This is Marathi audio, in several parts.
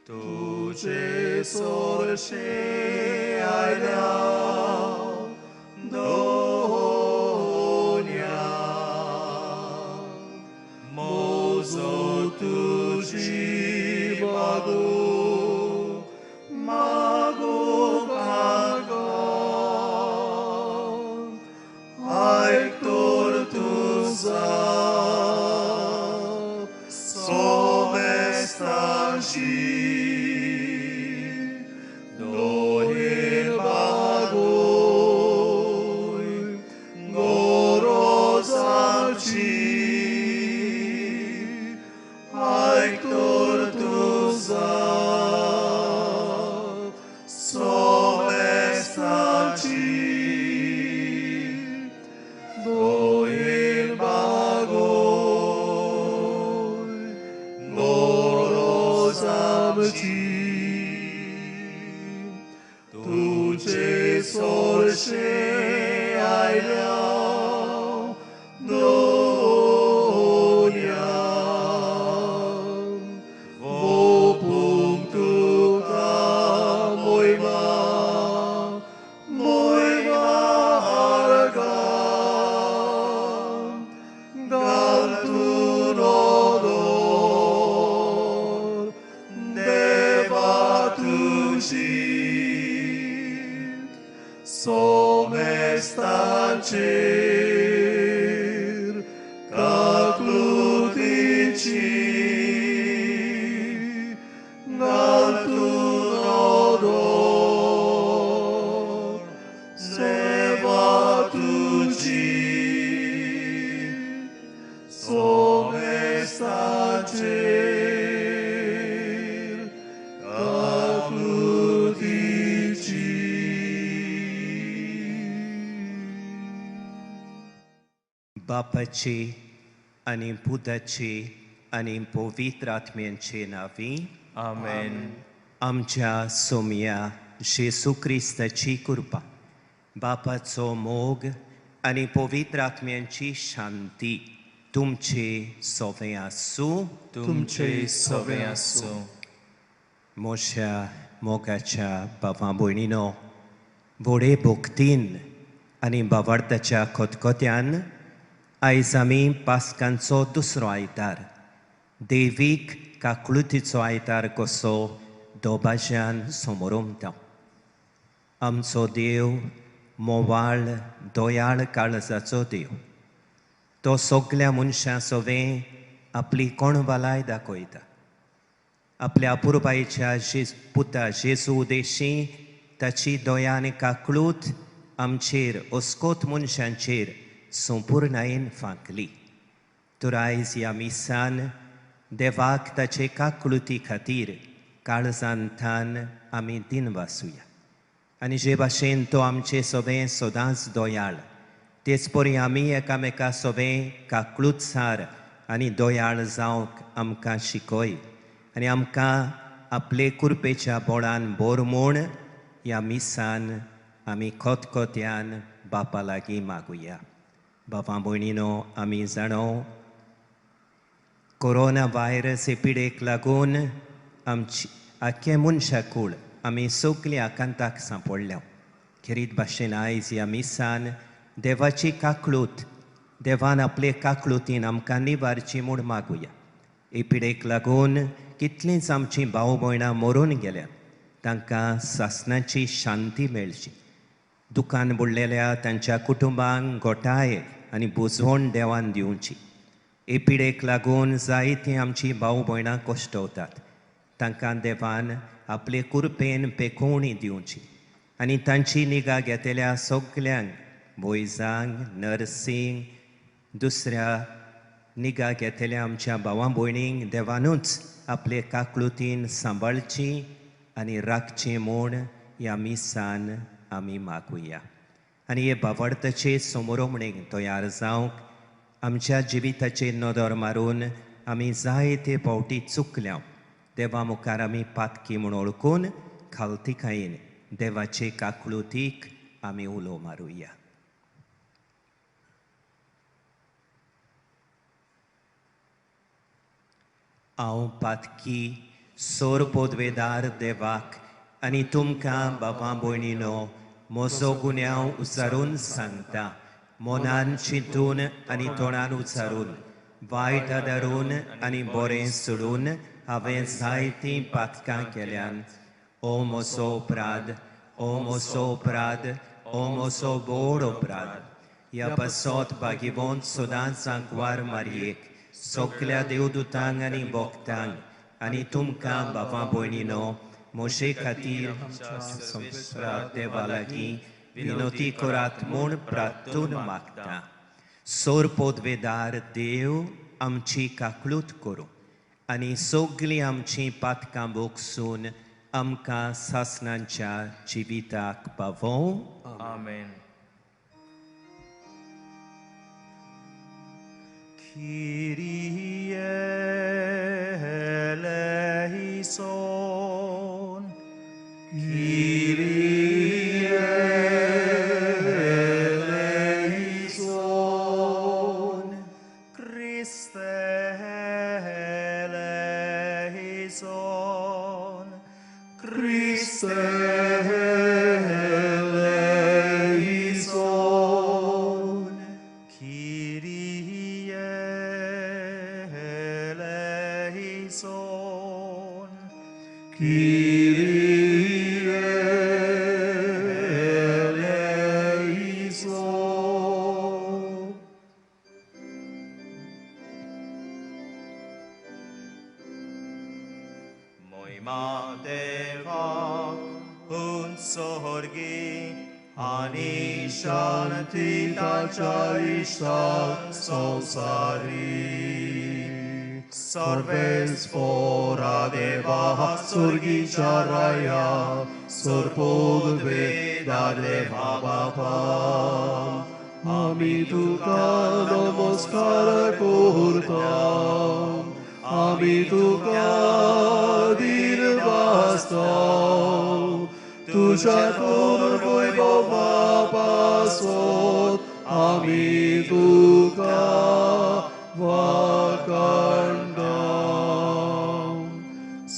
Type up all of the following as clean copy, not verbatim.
तुझे सोरशे आयल्या दोन्या मोजो तुझी मागो कागो आयकतोर तुझा somestanci dohin bagoi gorosaci aitor tuza somestanci dohin तुझे सोरशे आयल्या दोन्या वोपूंक तुका मोयमा आर्गां घाल तूं odor देवा तुझी somestancir caclutici galtun odor seva tuci somestancir caclutici. बापाचे आणि पुताचे आणि पवित्र आत्म्यांचे नावी आमेन. आमच्या सोम्या जेसू क्रिस्ताची कृपा बापाचो मोग आणि पवित्र आत्म्यांची शांती तुमचे सवे आसूं तुमचे सवे आसूं. मोशा मोगाच्या बाबा भयणीनो व्हडे भोक्तीन आनी भावार्थाच्या खतखत्यान आयज आमी पास्कांचो दुसरो आयतार देवीक काकळुतीचो आयतार कसो दोबाज्यान समोर उमता. आमचो देव मोवाळ दोयाळ काळजाचो देव. तो सगल्या मनशां सवें आपली कोणवालाय दाखयता. आपल्या अपुरबायेच्या पुता जेजू उदेशी ताची दोया आनी काकळूत आमचेर अस्कोत मनशांचेर संपूर्णायेन फांकली. तर आयज ह्या मिसान देवाक ताचे काकळुती खातीर काळजांतान आमी दिनवासुया. आनी जे भाशेन तो आमचे सवें सदांच दोयाळ तेच परी आमी एकामेका सवें काकळूतसार आनी दोयाळ जावंक आमकां शिकय आनी आमकां आपले कुरपेच्या बोळान बोर म्हूण ह्या मिसान आमी खतखत्यान बापा लागीं मागुया. बाबा भयणीनो आमी जाणो कोरोना व्हायरस एपिडेक लागून आमची आख्खे मनशाकूळ आमी सगलीं आकांताक सांपडल्या. खेरीत भाशेन आयज ह्या मिसान देवाची काकळूत देवान आपले काकळुतीन आमकां निवारची म्हूण मागुया. एपिडेक लागून कितलींच आमचीं भाव भयणां मरून गेल्या तांकां सासणाची शांती मेळची. दुकान बुडलेल्या तांच्या कुटुंबांक घोटाय आनी बुजवण देवान दिवची. एपिडेक लागून जायतीं आमचीं भाव भयणां कश्टवतात तांकां देवान आपले कुरपेन पेखोवणी दिवची आनी तांची निगा घेतल्या सगल्यांक बोयजांक नर्सींक दुसऱ्या निगा घेतल्या आमच्या भावां भयणींक देवानूच आपले काकळुतीन सांबाळची आनी राखची म्हूण ह्या मिसान आमी मागुया. आनी हे भावार्थाचे समोरमणेक तयार जावंक आमच्या जिविताचेर नदर मारून आमी जायते फावटी चुकल्या देवा मुखार आमी पातकी म्हूण ओळखून खालतिकायेन देवाचे काकळुतीक आमी उलो मारुया. हांव पातकी सोर पोदवेदार देवाक आनी तुमकां बाबा भयणीनो म्हजो गुन्यांव उचारून सांगता मोनान चिंतून आनी तोंडान उचारून वायट आदारून आनी बरें सोडून हांवें जायतीं पातकां केल्यान ओ म्हजो अपराध ओ म्हजो अपराध ओ म्हजो बोड अपराध ह्या बसोत भागिवंत सदांच आंकवार मारयेक सगल्या देवदूतांक आनी भक्तांक आनी तुमकां बाबा भयणीनो म्हजे खातीर देवा लागीं विनोती करात म्हूण प्रार्थून मागता सोर पोदवेदार देव आमची काकळूत करूं आनी सगलीं आमचीं पातकां बोगसून आमकां सासणांच्या जिविताक पावों आमेन. Kyrie eleison, Kyrie eleison, Christe eleison, Christe eleison, Kyrie eleison, Kyrie eleison. Moima deva un sorgi ani shanantitacha ishtan sansari. Sorves fora deva surgi charaya sorpodve da deva bapa. Ami tuka namaskara kurta. Ami tuka dirvasta, tuja korvoi bova pasot, ami tuka vakanda.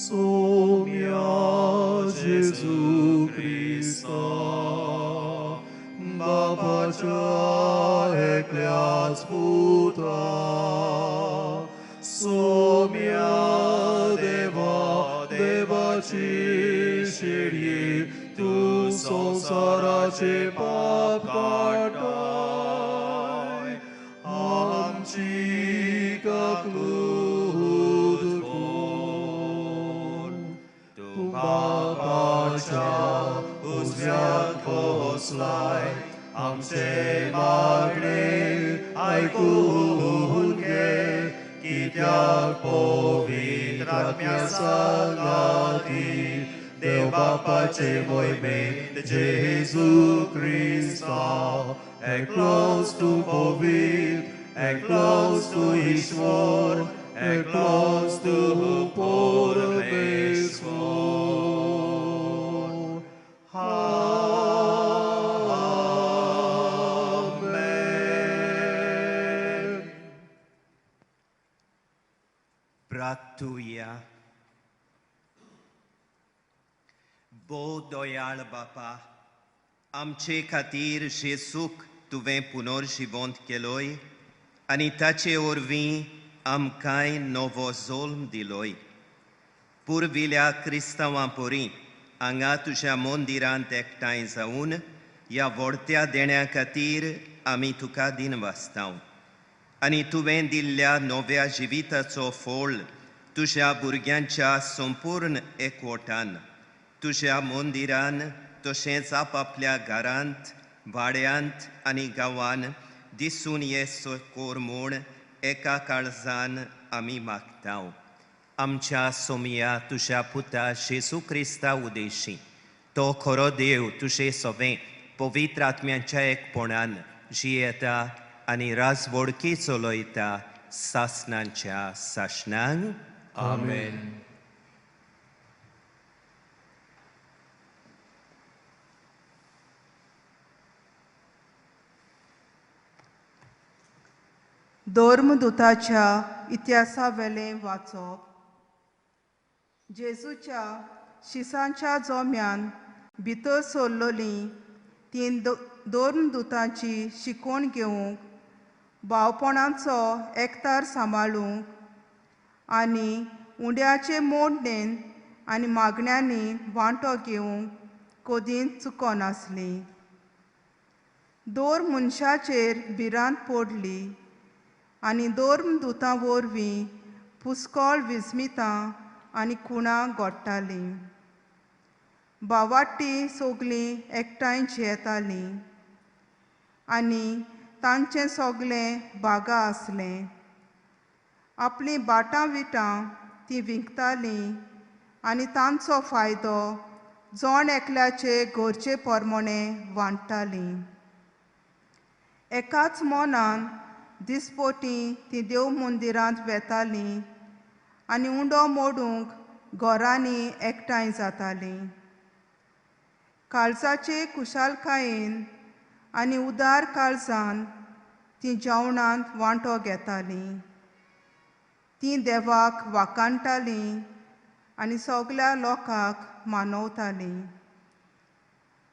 Somia Jesu Christa, Baba cha ecleas puta, Somia deva cișerie, tu sonsara ce pap cartai, amci ca clud cor. Tu Baba cea uzviat poslai, am ce magne ai cunche, Kitiak povitrat mea salati, Deva pace voi me, de Jesu Christa, eclos tu povit, eclos tu Ishvor, eclos tu porvesvor. Amen. प्रार्थूया बो दयाळ बापा आमचे खातीर जेसूक तुवें पुनर्जिवंत केलोय आनी ताचे वरवीं आमकांय नवो जल्म दिलोय पुर्विल्या क्रिस्तांवां परी हांगा तुज्या मंदिरांत एकठांय जावन ह्या व्हडत्या देण्या खातीर आमी तुका दिनवासतांव आनी तुवें दिल्ल्या नव्या जिविताचो फळ तुज्या भुरग्यांच्या संपूर्ण एकवटान तुज्या मंदिरान तशेंच आपापल्या घरांत वाड्यांत आनी गांवांत दिसून येसो कोर म्हूण एका काळजान आमी मागतांव आमच्या सोमया तुज्या पुता जेसू क्रिस्ता उदेशी तो खरो देव तुजें सवें पवित्र आत्म्याच्या एकपणान जियेता आनी राजवडकी चलयता सासणांच्या सासणांक Amen. धर्मदुताच्या इतिहासा वेलें वाचप जेजूच्या शिसांच्या जोम्यान भितर सरलोलीं ती दोन दुतांची शिकवण घेवंक भावपणांचो एकतार सांबाळूंक आनी उंड्याचे मोडणेन आनी मागण्यांनी वांटो घेवंक कदींच चुकोनासलीं. दोर मनशाचेर भिरांत पडली आनी दोर दुतां वरवीं पुस्कळ विस्मितां आनी खुणां घोडटालीं. भावाटी सगलीं एकठांय जेतालीं आनी तांचें सगलें बागा आसलें. आपलीं बाटां विटां तीं विकतालीं आनी तांचो फायदो जोण एकल्याचे घरचे पोरमोणें वांट्टालीं. एकाच मोनान दिसपोटी तीं देव मंदिरांत वेतालीं आनी उंडो मोडूंक घरांनी एकठांय जातालीं. काळजाचे कुशालकायेन आनी उदार काळजान तीं जेवणांत वांटो घेतालीं. तीं देवाक वाखाणटालीं आनी सगल्या लोकांक मानवतालीं.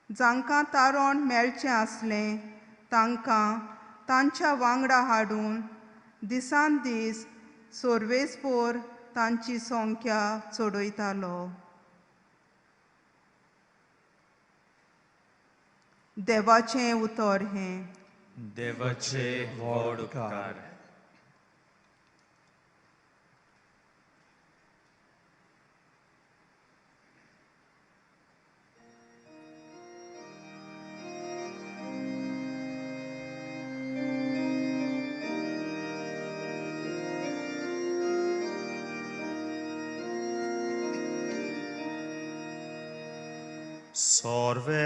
जांकां तारण मेळचें आसलें तांकां तांच्या वांगडा हाडून दिसान दीस सर्वेस्पर तांची संख्या चडयतालो. देवाचें उतर हें. देवाचे व्हड उपकार.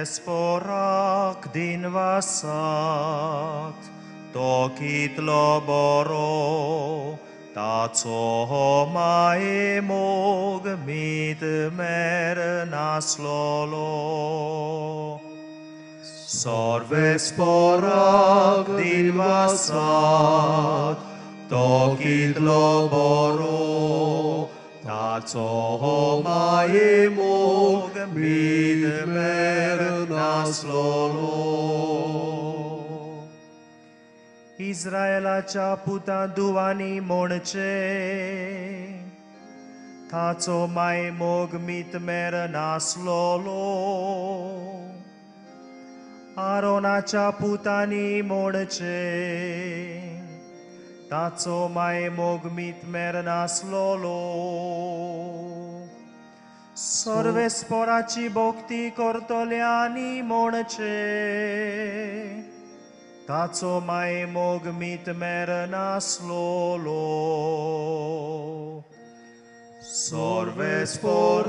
Sorvesporak din vasat, tokitlo boro, taco mai mog mit mer naslolo. Sorvesporak din vasat, tokitlo boro, taco mai mog mit mer naslolo. Izraelaच्या पुता दुवानी मोणचे ताचो माय मोग मीत मेर नासलोलो. आरोनाच्या पुतांनी मोणचे ताचो माय मोग मीत मेर नासलोलो. सर्वेस्पराची भोक्ती करतल्यांनी मोणचे ताचो माय मोग मीत मेर नासलोलो.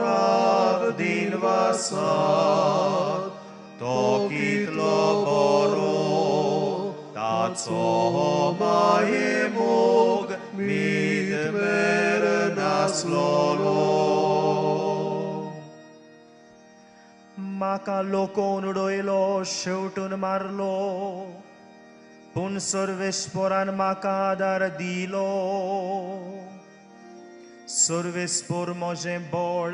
Sorvesporak din vasat, tokitlo boro, taco mai mog mit mer naslolo. Maka लोकोन उडयलो शेवटून मारलो, पूण सर्वेस्परान म्हाका आदार दिलो. सर्वेस्पर म्हजें बळ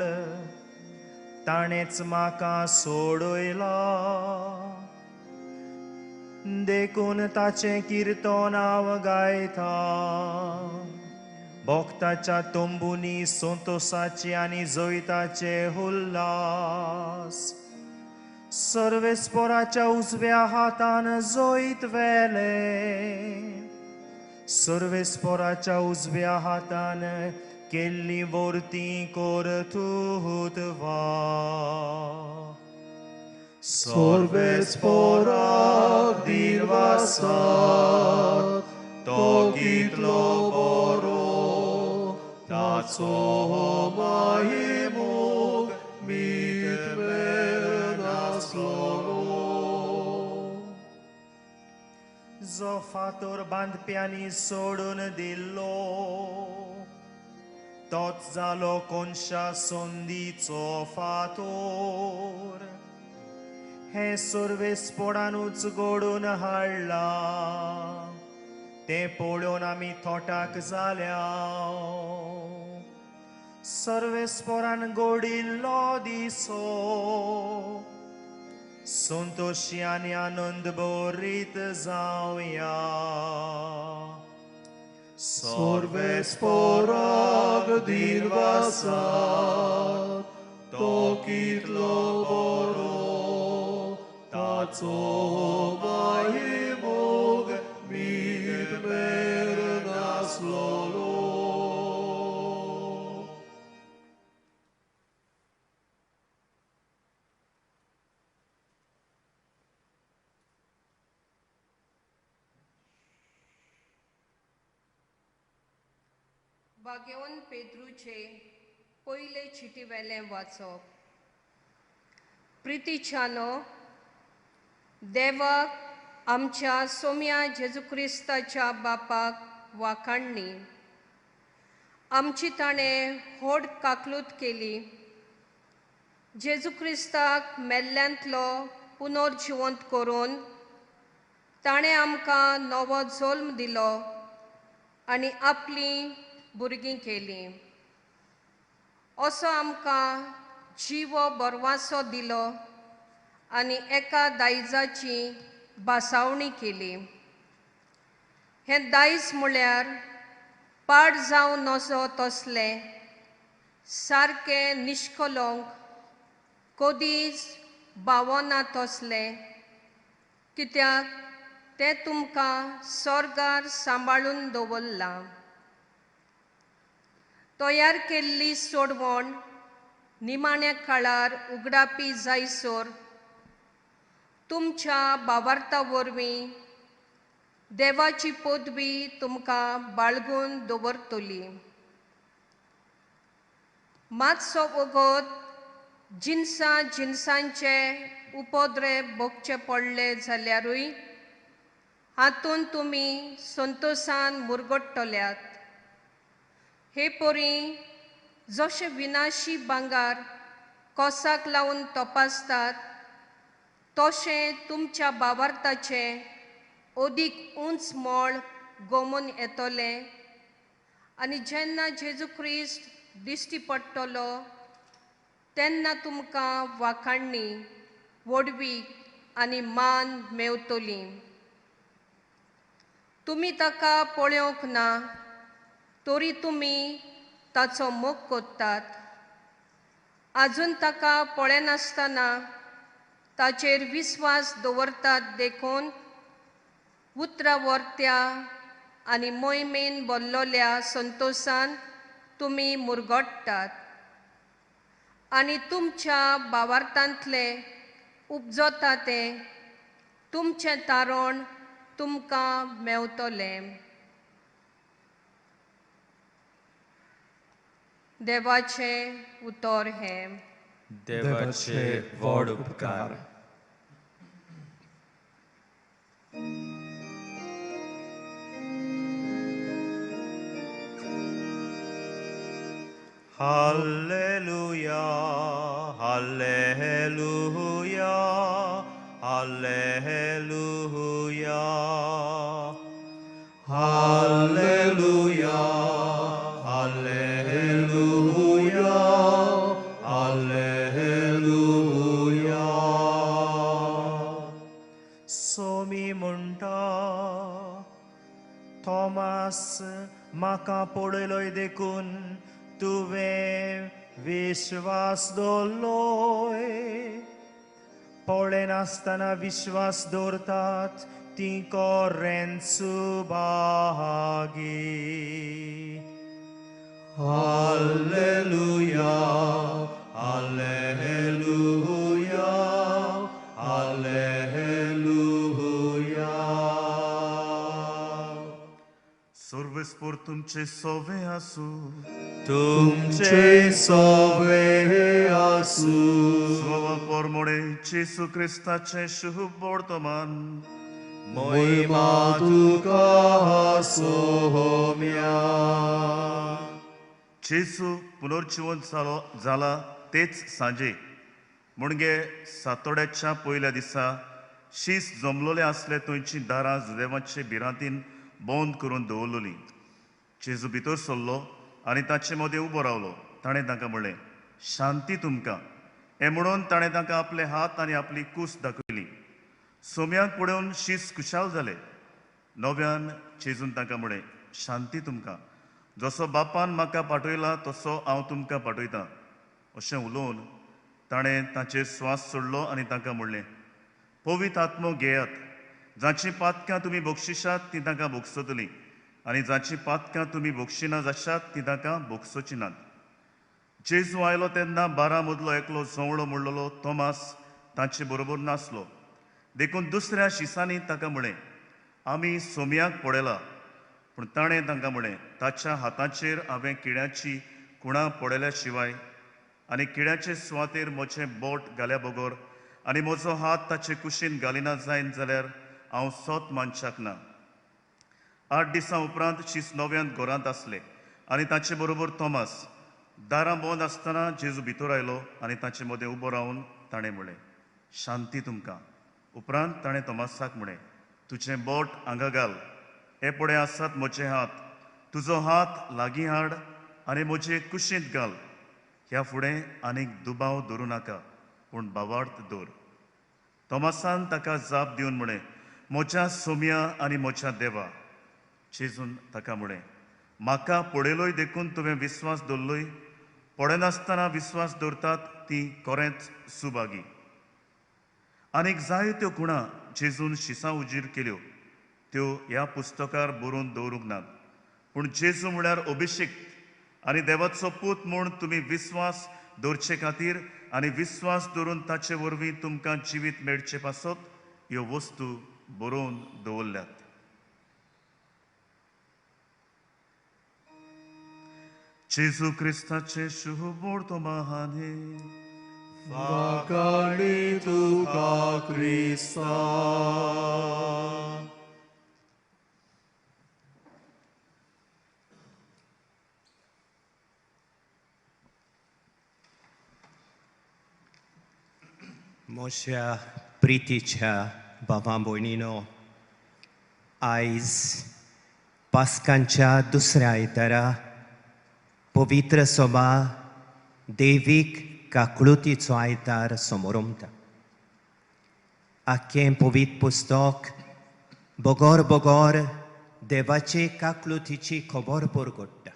ताणेंच म्हाका सोडयला. देखून ताचें किर्तन हांव गायता. भोक्ताच्या तोंबुनी संतोसाचे आनी जैताचे उल्हास. सर्वेस्पराच्या उजव्या हातान जैत वेले. सर्वेस्पराच्या उजव्या हातान केल्ली वर्ती करतुतवा. Sorvesporak din vasat, tokitlo boro, taco mai mog mit mer naslolo. जो फातर बांदप्यांनी सोडून दिल्लो, तोच जालो कोनशा संदीचो फातर. हे सर्वेस्परानूच घडून हाडला, तें पळोवन आमी थोटाक जाल्या. सर्वेस्पोरान गोडिल्लो दिसो संतोशी आनी आनंद भरीत जावया सर्वेस्पोराक दिनवासाक तो कितलो बरो ताचो महिमोग मीत मेर नासलोलो वागेवन पेद्रूचे पयले चिटी वेलें वाचप. प्रितीच्यानो देवाक आमच्या सोम्या जेजू क्रिस्ताच्या बापाक वाखाणणी. आमची ताणें व्हड काकलूत केली. जेजू क्रिस्ताक मेल्ल्यांतलो पुनर्जिवंत करून ताणें आमकां नवो जल्म दिलो आनी आपली भुरगीं केली. असो आमकां जिवो बरवासो दिलो आनी एका दायजाची बासावणी केली. हें दायज म्हळ्यार पाड जावन नजो तसलें सारकें निश्कलंक कदीच भावना तसलें, कित्याक तें तुमकां स्वर्गार सांबाळून दवरलां. तयार केल्ली सोडवण निमाण्या काळार उगडापी जायसर तुमच्या भावार्था वरवीं देवाची पदवी तुमकां बाळगून दवरतली. मातसो वगत जिन्सांचे उपद्रे भोगचे पडले जाल्यारूय हातूंत तुमी संतोशान मुरगडटल्यात. हे परी जशे विनाशी भांगार कोसाक लावन तपासतात तशें तुमच्या भावार्थाचें अदीक उंच मोल गमून येतलें आनी जेन्ना जेजू क्रिस्त दिश्टी पडटलो तेन्ना तुमकां वाखाणणी, वडवीक आनी मान मेवतली. तुमी ताका पळोवंक ना तरी तुमी ताचो मोग कोत्तात. आजून ताका पळयनासतना ताचेर विस्वास दवरतात देखून उतरां वर्त्या आनी मोहिमेन भरलोल्या संतोशान तुमी मुरगडटात आनी तुमच्या भावार्थांतले उपजता तें तुमचें तारण तुमकां मेवतलें. देवाचे उतर हें. देवाचे व्हड उपकार. Hallelujah hallelujah hallelujah hallelujah hallelujah hallelujah. सोमी म्हणटा थॉमास म्हाका पळयलोय देखून तुवें विश्वास दवरलोय. पळयनासतना विश्वास दवरतात ती कोरेंचू बागी. Hallelujah hallelujah hallelujah. सर्वेस्पर तुमचे सोवे आसूं. तुमचे सोवे आसूं. सवा परमोडे जेसू क्रिस्ताचे शुभ वर्तमान. मोहिमा तुका सोम्या. जेसू पुनर्जिवंत जाला तेच सांजे म्हणजे सातोड्याच्या पयल्या दिसा शीस जमलोले असले थंयची दारां देवाचे भिरांतीन बंद करून दवरलोली. जेजू भितर सरलो आनी ताचे मदें उबो रावलो. ताणें तांकां म्हणलें, शांती तुमकां. हें म्हणून ताणें तांकां आपले हात आनी आपली कूस दाखयली. सोम्याक पळोवन शीस खुशाल जालें. नव्यान जेजून तांकां म्हणलें, शांती तुमकां. जसो बापान म्हाका पाठयला तसो हांव तुमकां पाठयतां. अशें उलोवन ताणें ताचेर स्वास सोडलो आनी तांकां म्हणलें, पवित्र आत्मो घेयात. जांचीं पातकां तुमी बक्षिशात तीं तांकां भोगसतलीं आनी जांचीं पातकां तुमी बक्षिना जाशात तीं तांकां भोगसोची नात. जेजू आयलो तेन्ना 12 मदलो एकलो जवळो म्हणलोलो तोमास तांचे बरोबर नासलो. देखून दुसऱ्या शिसांनी ताका म्हळें, आमी सोम्याक पळयला. पूण ताणें तांकां म्हळें, ताच्या हाताचेर हांवें किड्याची कुणां पळयल्या शिवाय आनी किड्याचे सुवातेर म्हजें बोट घाल्या बगोर आनी म्हजो हात ताचे कुशीन घालिना जायन जाल्यार हांव सोत मानशाक ना. 8 दिसां उपरांत शीस नव्यान घरांत आसलें आनी ताचे बरोबर तोमास. दारां बंद आसतना जेजू भितर आयलो आनी ताचे मदें उबो रावन ताणें म्हळें, शांती तुमकां. उपरांत ताणें तोमासाक म्हळें, तुजें बोट हांगा घाल. हे पळय आसात म्हजे हात. तुजो हात लागीं हाड आनी म्हजे कुशींत घाल. ह्या फुडें आनीक दुबाव दवरूं नाका, पूण बावार्थ दवर. तोमासान ताका जाप दिवन म्हळें, म्हज्या सोम्या आनी म्हज्या देवा. जेजून ताका म्हळें, म्हाका पळयलोय देखून तुवें विस्वास दवरलोय. पळयनासतना विस्वास दवरतात तीं खरेंच सुभागी. आनीक जायत्यो खुणां जेजून शिसां उजीर केल्यो त्यो ह्या पुस्तकार बरोवन दवरूंक नात. पूण जेजू म्हळ्यार अभिषेक्त आनी देवाचो पूत म्हूण तुमी विस्वास दवरचे खातीर आनी विस्वास दवरून ताचे वरवीं तुमकां जिवीत मेळचे पासत ह्यो वस्तू बरोवन दवरल्यात. जेजू क्रिस्ताचे शुभ वर्तमाने Vakani tuka Krista. मोशा प्रितीच्या भावां भयणीनो, आयज पास्कांच्या दुसऱ्या आयतारा पवित्र सभा देवीक काकळुतीचो आयतार समोर उमता. आख्खें पवित्र पुस्तक बगोर बगोर देवाचे काकळुतीची खबर परगट्टा.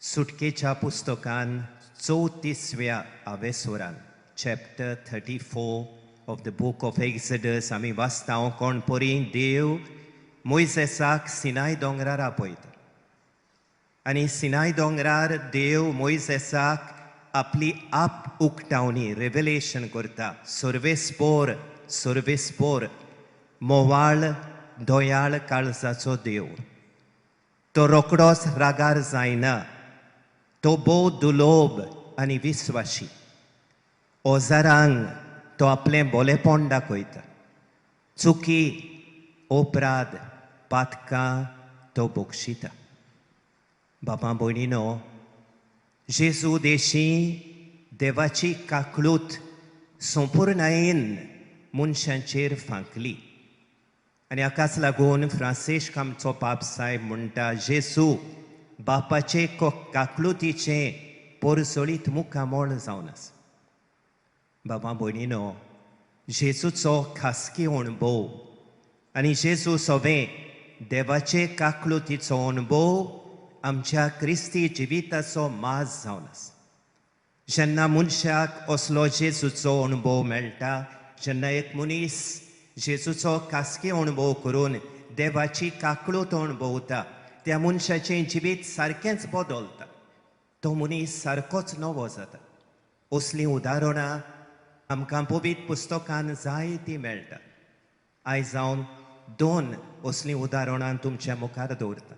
सुटकेच्या पुस्तकान 34व्या आवेसोरान chapter 34 of the book of Exodus आमी वाचता कोण परी देव मोइसेसाक सिनाय दोंगरार आपयता. आनी सिनाय दोंगरार देव मोइसेसाक आपली आप उक्तावणी रेव्हेलेशन करता. सर्वेस्पोर मोवाळ दोयाळ काळजाचो देव. तो रोकडोच रागार जायना. तो भोव दुलोभ आनी विस्वाशी. ओजारांक तो आपलें बोलेपण दाखयता. चुकी अपराध पातकां तो बक्षिता. बाबा भयणीनो, जेजू देशी देवाची काकळूत संपूर्णयेन मनशांचेर फांकली. आनी हाकाच लागून फ्रांसिस्क आमचो पाप साहेब म्हणटा, जेजू बापाचे काकळुतीचें परसळीत मुखामोळ जावन आसा. बाबा भयणीनो, जेजूचो खासगी अणभव आनी जेजू सोबे देवाचे काकळुतीचो अणभव आमच्या क्रिस्ती जिविताचो माज जावन आसा. जेन्ना मनशाक असलो जेजूचो अणभव मेळटा, जेन्ना एक मनीस जेजूचो खासगी अणभव करून देवाची काकळूत अणभवता, त्या मनशाचें जिवीत सारकेंच बदलता. तो मनीस सारकोच नवो जाता. असलीं उदाहरणां आमकां पवित्र पुस्तकान जायतीं मेळटा. आयज हांव 2 असलीं उदाहरणां तुमच्या मुखार दवरता.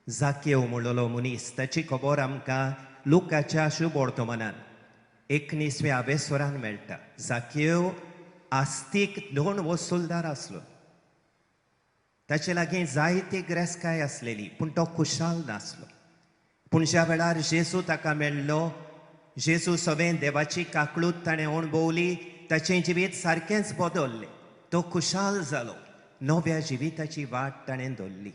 जाकेव म्हणलोलो मनीस, ताची खबर आमकां लुकाच्या शुभ वर्तमानान 19व्या आवेसोरान मेळटा. जाकेव आस्तीक 2 वसूलदार आसलो. ताचे लागीं जायती गिरेस्तकाय आसलेली, पूण तो खुशाल नासलो. पूण ज्या वेळार जेजू ताका मेळ्ळो, जेजू सगळें देवाची काकळूत ताणें अणभवली, ताचें जिवीत सारकेंच बदललें. तो खुशाल जालो. नव्या जिविताची वाट ताणें धरली.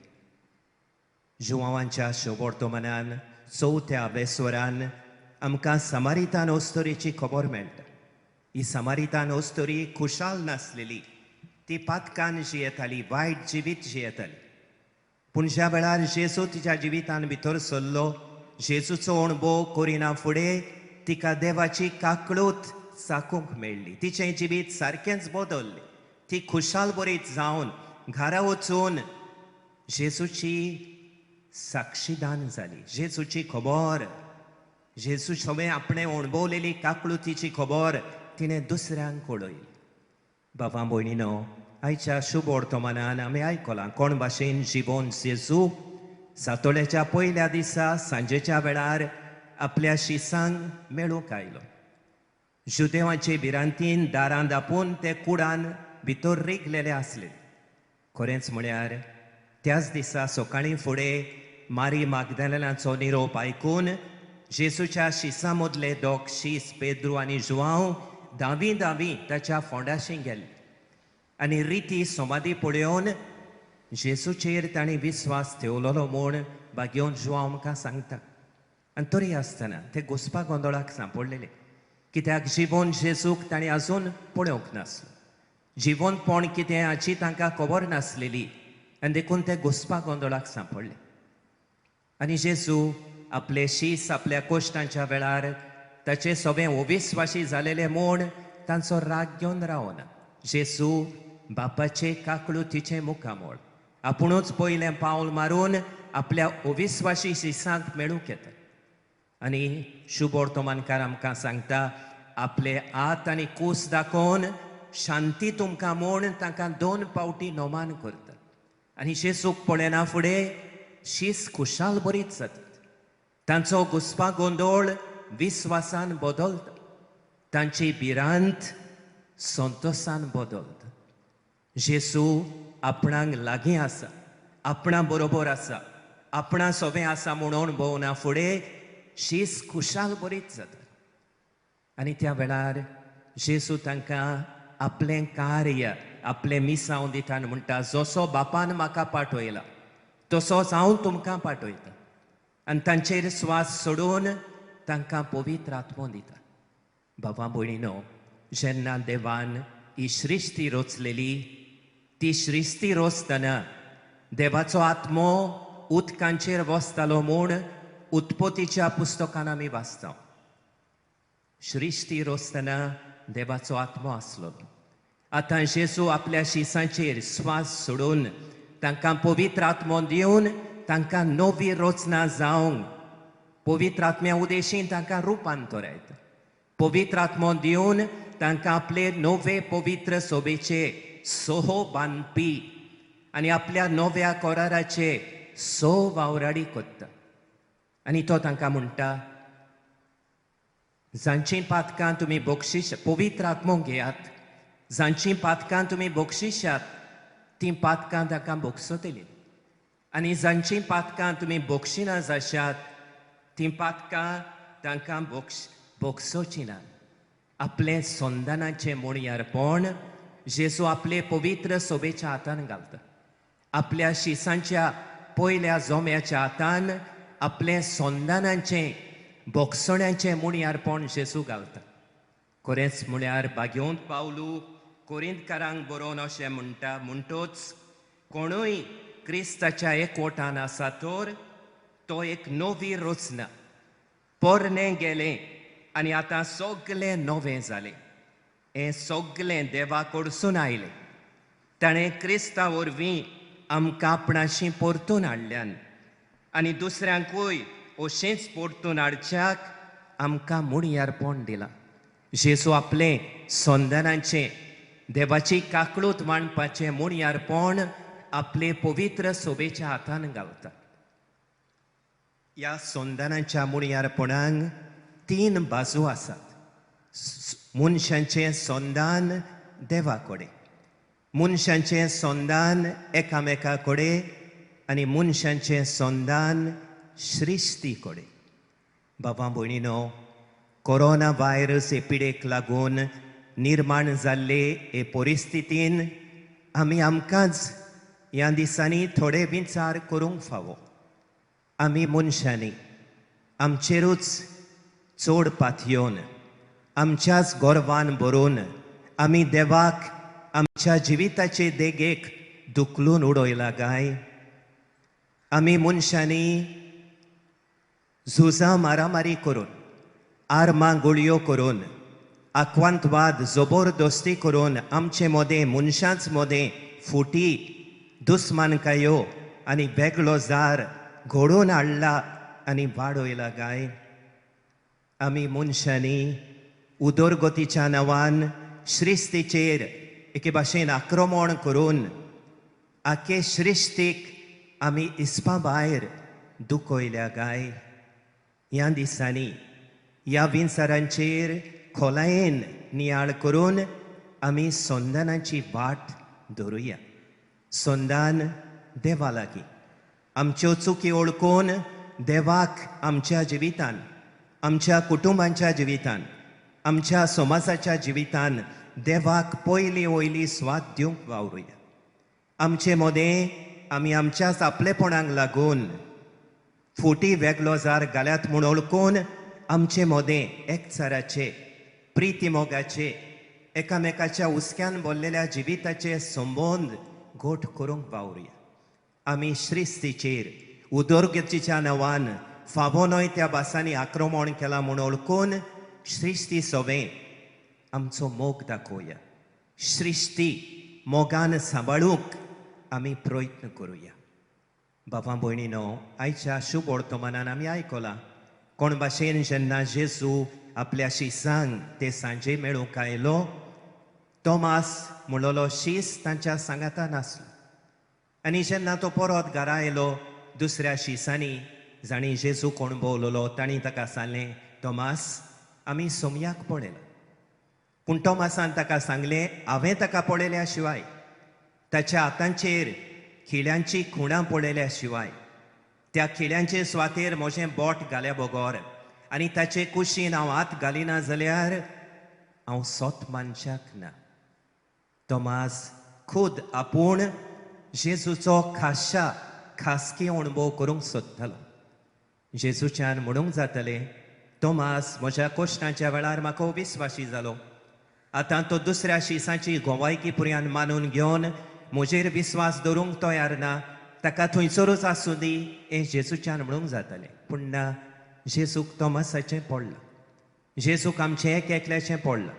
जुवांच्या शुभ वर्तमानान चवथ्या बेसवरान आमकां समारितान ओस्तोरीची खबर मेळटा. ही समारितान ओस्तोरी खुशाल नासलेली, ती पातकान जियेताली, वायट जिवीत जियेताली. पूण ज्या वेळार जेजू तिच्या जिवितान भितर सरलो, जेजूचो अणभव करिना फुडें तिका देवाची काकळूत चाकूंक मेळ्ळी. तिचें जिवीत सारकेंच बदललें. ती खुशाल बरीत जावन घरा वचून जेजूची साक्षीदान जाली. जेजूची खबर, जेजू सगळें आपणें अणभवलेली काकळुतीची खबर तिणें दुसऱ्यांक कळयली. बाबा भयणीनो, आयच्या शुभ वर्तमानान आमी आयकलां कोण भाशेन जिवन जेजू सातोळ्याच्या पयल्या दिसा सांजेच्या वेळार आपल्या शिसांक मेळूंक आयलो. जुदेवाचे भिरांतीन दारां धापून ते कुडान भितर रिगलेले आसले. खरेंच म्हळ्यार त्याच दिसा सकाळीं फुडें मारी मागदलेनाचो निरोप आयकून जेजूच्या शिसां मदले दोग शीस पेद्रू आनी जुआंव धांवी धांवी ताच्या फोंडाशी गेले आनी रिती समाधी पळोवन जेजूचेर तांणी विस्वास ठेवलेलो म्हूण बागेवन जुआंव आमकां सांगता. आनी तरी आसतना ते घुसपा गोंदळाक सांपडलेले, कित्याक जिवन जेजूक तांणी आजून पळोवंक नासलो. जिवनपण कितें हाची तांकां खबर नासलेली आनी देखून ते घुसपा गोंदळाक सांपडले. आनी जेजू आपले शीस आपल्या कोश्टांच्या वेळार ताचे सगळें अविस्वाशी जालेले म्हूण तांचो राग घेवन रावना. जेजू बापाचे काकळुतीचे मुखामोळ आपुणूच पयलें पावल मारून आपल्या अविस्वाशी शिसांक मेळूंक येता. आनी शुभ वर्तमानकार आमकां सांगता, आपले हात आनी कूस दाखोवन शांती तुमकां म्हूण तांकां 2 पावटी नोमान करता. आनी जेजूक पळयना फुडें शीस खुशाल बरीच जाता. तांचो घुसपा गोंदळ विस्वासान बदलता. तांची भिरांत संतोशान बदलता. जेजू आपणाक लागीं आसा, आपणा बरोबर आसा, आपणा सगळें आसा म्हणून भोवना फुडें शीस खुशाल बरीच जाता. आनी त्या वेळार जेजू तांकां आपलें कार्य, आपलें मिसांव दिता आनी म्हणटा, जसो बापान म्हाका पाठयला तसोच हांव तुमकां पाठयता. आनी तांचेर स्वास सोडून तांकां पवित्र आत्मो दिता. बाबा भयणीनो, जेन्ना देवान ही श्रिश्ती रचलेली, ती श्रिश्ती रचतना देवाचो आत्मो उदकांचेर वसतालो म्हूण उत्पत्तीच्या पुस्तकान आमी वाचता. श्रिश्ती रचतना देवाचो आत्मो आसलो. आतां जेजू आपल्या शिसांचेर स्वास सोडून तांकां पवित्र आत्मो दिवन तांकां नवी रचना जावंक, पवित्र आत्म्या उदेशीन तांकां रुपांतरायता. पवित्र आत्मो दिवन तांकां आपले नवे पवित्र सोबेचे सोहो बांदपी आनी आपल्या नव्या कोराराचे वावराडी कोत्ता. आनी तो तांकां म्हणटा, जांची पातकां तुमी बक्षीश पवित्र आत्मो घेयात, जांची पातकां तुमी बक्षिशात तीं पातकां तांकां बक्षतलीं. आनी जांची पातकां तुमी बक्षिना जाशात तीं पातकां तांकां बक्षोची ना. आपलें संदानाचें मुणयारपण जेजू आपले पवित्र सोबेच्या हातान घालता. आपल्या शिसांच्या पयल्या जोम्याच्या हातान आपलें संदानाचें बोगसण्याचें मुणयारपण जेजू घालता. खरेंच म्हळ्यार बागेवंत पावलू कोरिंतकारांक बरोवन अशें म्हणटा, म्हणटोच कोणूय क्रिस्ताच्या एकवटान आसा तर तो एक नवी रचना. पोरनें गेलें आनी आतां सगलें नवें जालें. हें सगलें देवा कडसून आयलें. ताणें क्रिस्ता वरवीं आमकां आपणाशी परतून हाडल्यान आनी दुसऱ्यांकूय अशेंच परतून हाडच्याक आमकां मुणयारपण दिलां. जेजू आपलें संदानाचें देवाची काकळूत मांडपाचें मुणयारपण आपले पवित्र सोबेच्या हातान घालता. ह्या संदानाच्या मुणयारपणांक 3 बाजू आसात. मनशांचें संदान देवा कडेन, मनशांचें संदान एकामेका कडेन आनी मनशांचें संदान श्रिश्ती कडेन. बाबा भयणीनो, कोरोना व्हायरस एपिडेक लागून निर्माण जाल्ले हे परिस्थितीन आमी आमकांच ह्या दिसांनी थोडे विचार करूंक फावो. आमी मनशांनी आमचेरूच चोड पातयोन आमच्याच गोरवान बरोवन आमी देवाक आमच्या जिविताचे देगेक दुखलून उडयला काय? आमी मनशांनी झुजां मारामारी करून आर्मां गुळयो करून आक्वांतवाद जबरदस्ती करून आमचे मोदें मनशांच मोदें फुटी दुस्मानकायो आनी वेगळो जार घडोवन हाडला आनी वाडयला काय? आमी मनशांनी उदरगतीच्या नांवान श्रिस्तीचेर एके भाशेन आक्रमण करून आखे श्रिस्तीक आमी इस्पा भायर दुखयल्या काय? ह्या दिसांनी ह्या विंचारांचेर खोलायेन नियाळ करून आमी संदानाची वाट धरुया. संदान देवा लागीं आमच्यो चुकी ओळखून देवाक आमच्या जिवितान आमच्या कुटुंबांच्या जिवितान आमच्या समाजाच्या जिवितान देवाक पयली वयली स्वाद दिवंक वावरुया. आमचे मोदें आमी आमच्याच आपलेपणांक लागून फुटी वेगळो जार घाल्यात म्हूण ओळखून आमचे मोदें एकचाराचे प्रिती मोगाचे एकामेकाच्या हुस्क्यान भरलेल्या जिविताचे संबंद घोट करूंक वावरुया. आमी श्रिस्तीचेर उदरगतीच्या नांवान फावो न्हय त्या भासांनी आक्रमण केलां म्हूण ओळखून श्रिस्ती सोबें आमचो मोग दाखोवया. श्रिस्ती मोगान सांबाळूंक आमी प्रयत्न करुया. बाबा भयणीनो, आयच्या शुभ वर्तमानान आमी आयकलां कोण भाशेन जेन्ना जेजू आपल्या शिसांक ते सांजे मेळूंक आयलो, तोमास म्हणलोलो शीस तांच्या सांगाता नासलो. आनी जेन्ना तो परत घरा आयलो दुसऱ्या शिसांनी जाणी जेजू कोण भोवलोलो तांणी ताका सांगलें, तोमास आमी सोमयाक पळयला. पूण तोमासान ताका सांगलें, हांवें ताका पळयल्या शिवाय ताच्या हातांचेर खिळ्यांची खुणां पळयल्या शिवाय त्या खिळ्यांचे सुवातेर म्हजें बोट घाल्या बगोर आनी ताचे कुशीन हांव हात घालिना जाल्यार हांव सोत मनशाक ना. तोमास खूद आपूण जेजूचो खासकी अणभव करूंक सोदतालो. जेजूच्यान म्हणूंक जातालें, तोमास म्हज्या कश्टांच्या वेळार म्हाका विस्वासी जालो. आतां तो दुसऱ्या शिसांची गोवायकी पुर्यान मानून घेवन म्हजेर विस्वास दवरूंक तयार ना, ताका थंयसरूच आसूं दी हें जेजूच्यान म्हणूंक जातालें. पूण ना, जेजूक तोमासाचें पडलां. जेजूक आमचें एक एकल्याचें पडलां.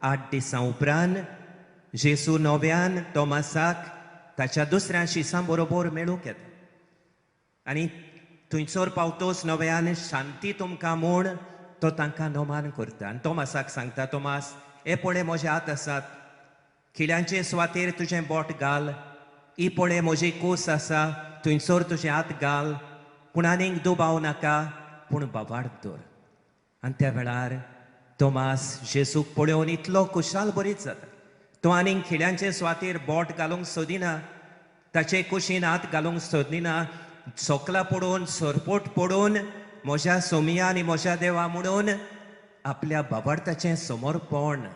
8 दिसां उपरांत जेजू नव्यान तोमासाक ताच्या दुसऱ्या शिसां बरोबर मेळूंक येता आनी थंयसर पावतोच नव्यान शांती तुमकां म्हूण तो तांकां नोमान करता. आनी तोमासाक सांगता, तोमास हे पळय म्हजे हात आसात, खिळ्यांचे सुवातेर तुजें बोट घाल, ही पळय म्हजी कूस आसा, थंयसर तुजे हात घाल, पूण आनीक दुबाव नाका, पूण बाबाड दवर. आनी त्या वेळार तोमास जेजूक पळोवन इतलो खुशाल बरीच जाता. तो आनीक खिळ्यांचे सुवातेर बोट घालूंक सोदिना, ताचे कुशीन हात घालूंक सोदिना, सोकला पडून सरपोट पडून म्हज्या सोमिया आनी म्हज्या देवा म्हणून आपल्या बाबार्थाचें समर्पण